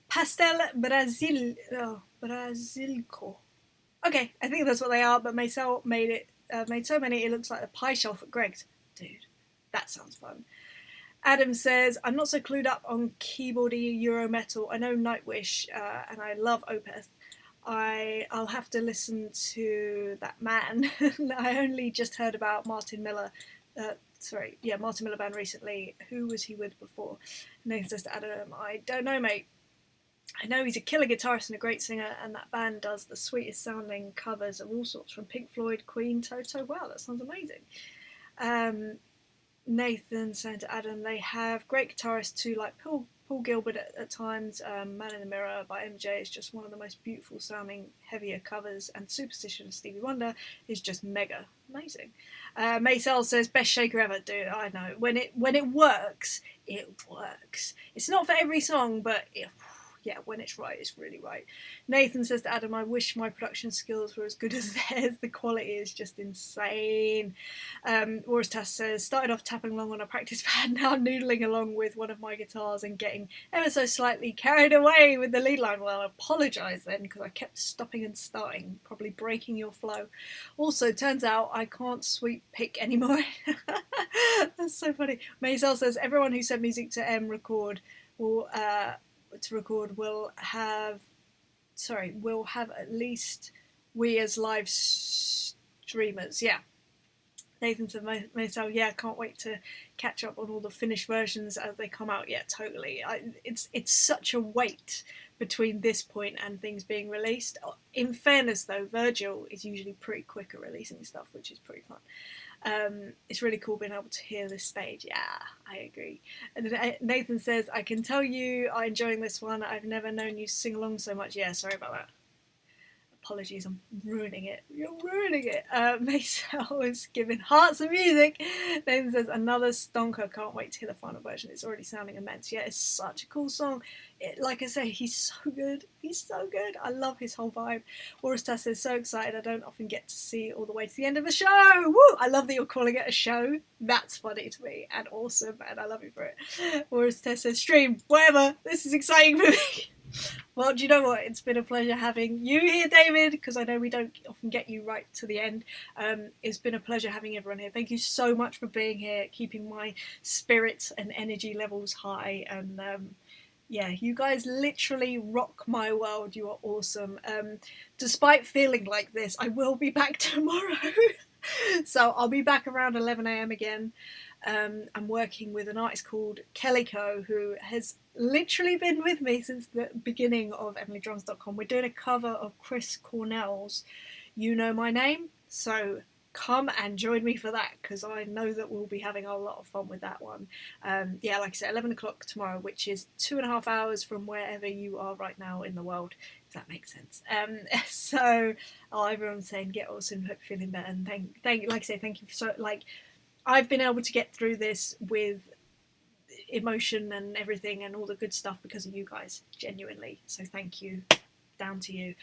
Pastel Brasilco. Okay, I think that's what they are, but Maisel made so many it looks like a pie shelf at Greg's. Dude, that sounds fun. Adam says, I'm not so clued up on keyboardy Euro metal. I know Nightwish and I love Opeth. I'll have to listen to that man. I only just heard about Martin Miller. Martin Miller Band recently. Who was he with before? Nathan says to Adam, I don't know, mate. I know he's a killer guitarist and a great singer, and that band does the sweetest sounding covers of all sorts, from Pink Floyd, Queen, Toto. Wow, that sounds amazing. Nathan saying to Adam, they have great guitarists too, like Paul Gilbert at times. Man in the Mirror by MJ is just one of the most beautiful sounding, heavier covers, and Superstition of Stevie Wonder is just mega amazing. Maisel says, best shaker ever. Dude, I know. When it works, it works. It's not for every song, but yeah, when it's right, it's really right. Nathan says to Adam, I wish my production skills were as good as theirs. The quality is just insane. Wars Tass says, started off tapping along on a practice pad, now noodling along with one of my guitars and getting ever so slightly carried away with the lead line. Well, I apologise then, because I kept stopping and starting, probably breaking your flow. Also, turns out I can't sweep pick anymore. That's so funny. Maisel says, everyone who sent music to M will have at least we as live streamers. Yeah. Nathan said, Maisel, yeah, can't wait to catch up on all the finished versions as they come out. Yeah, totally. It's such a wait between this point and things being released. In fairness, though, Virgil is usually pretty quick at releasing stuff, which is pretty fun. It's really cool being able to hear this stage. Yeah, I agree. And then Nathan says, I can tell you are enjoying this one. I've never known you sing along so much. Yeah, sorry about that. Apologies, I'm ruining it. You're ruining it. Maisel is giving hearts of music. Nathan says, another stonker. Can't wait to hear the final version. It's already sounding immense. Yeah, it's such a cool song. Like I say, he's so good. He's so good. I love his whole vibe. Warista says, so excited. I don't often get to see all the way to the end of the show. Woo! I love that you're calling it a show. That's funny to me and awesome, and I love you for it. Warista says, stream, whatever. This is exciting for me. Well, do you know what? It's been a pleasure having you here, David, because I know we don't often get you right to the end. It's been a pleasure having everyone here. Thank you so much for being here, keeping my spirits and energy levels high. And yeah, you guys literally rock my world. You are awesome. Despite feeling like this, I will be back tomorrow. So I'll be back around 11 a.m. again. I'm working with an artist called Kellyco, who has literally been with me since the beginning of EmilyDrums.com. We're doing a cover of Chris Cornell's you know my name, so come and join me for that, because I know that we'll be having a lot of fun with that one. Yeah, like I said, 11 o'clock tomorrow, which is 2.5 hours from wherever you are right now in the world, if that makes sense. So everyone's saying get awesome, hope you're feeling better, and thank you, like I say, thank you for I've been able to get through this with emotion and everything and all the good stuff because of you guys, genuinely, so thank you, down to you.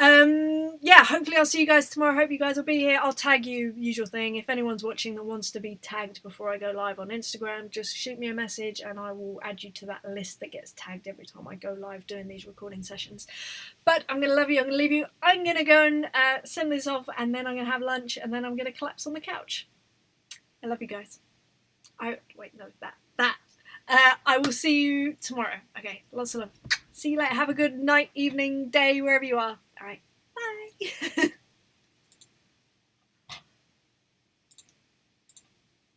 Yeah, hopefully I'll see you guys tomorrow. Hope you guys will be here. I'll tag you, usual thing. If anyone's watching that wants to be tagged before I go live on Instagram, just shoot me a message and I will add you to that list that gets tagged every time I go live doing these recording sessions. But I'm going to love you, I'm going to leave you, I'm going to go and send this off, and then I'm going to have lunch, and then I'm going to collapse on the couch. I love you guys. I will see you tomorrow. Okay, lots of love. See you later. Have a good night, evening, day, wherever you are. All right, bye.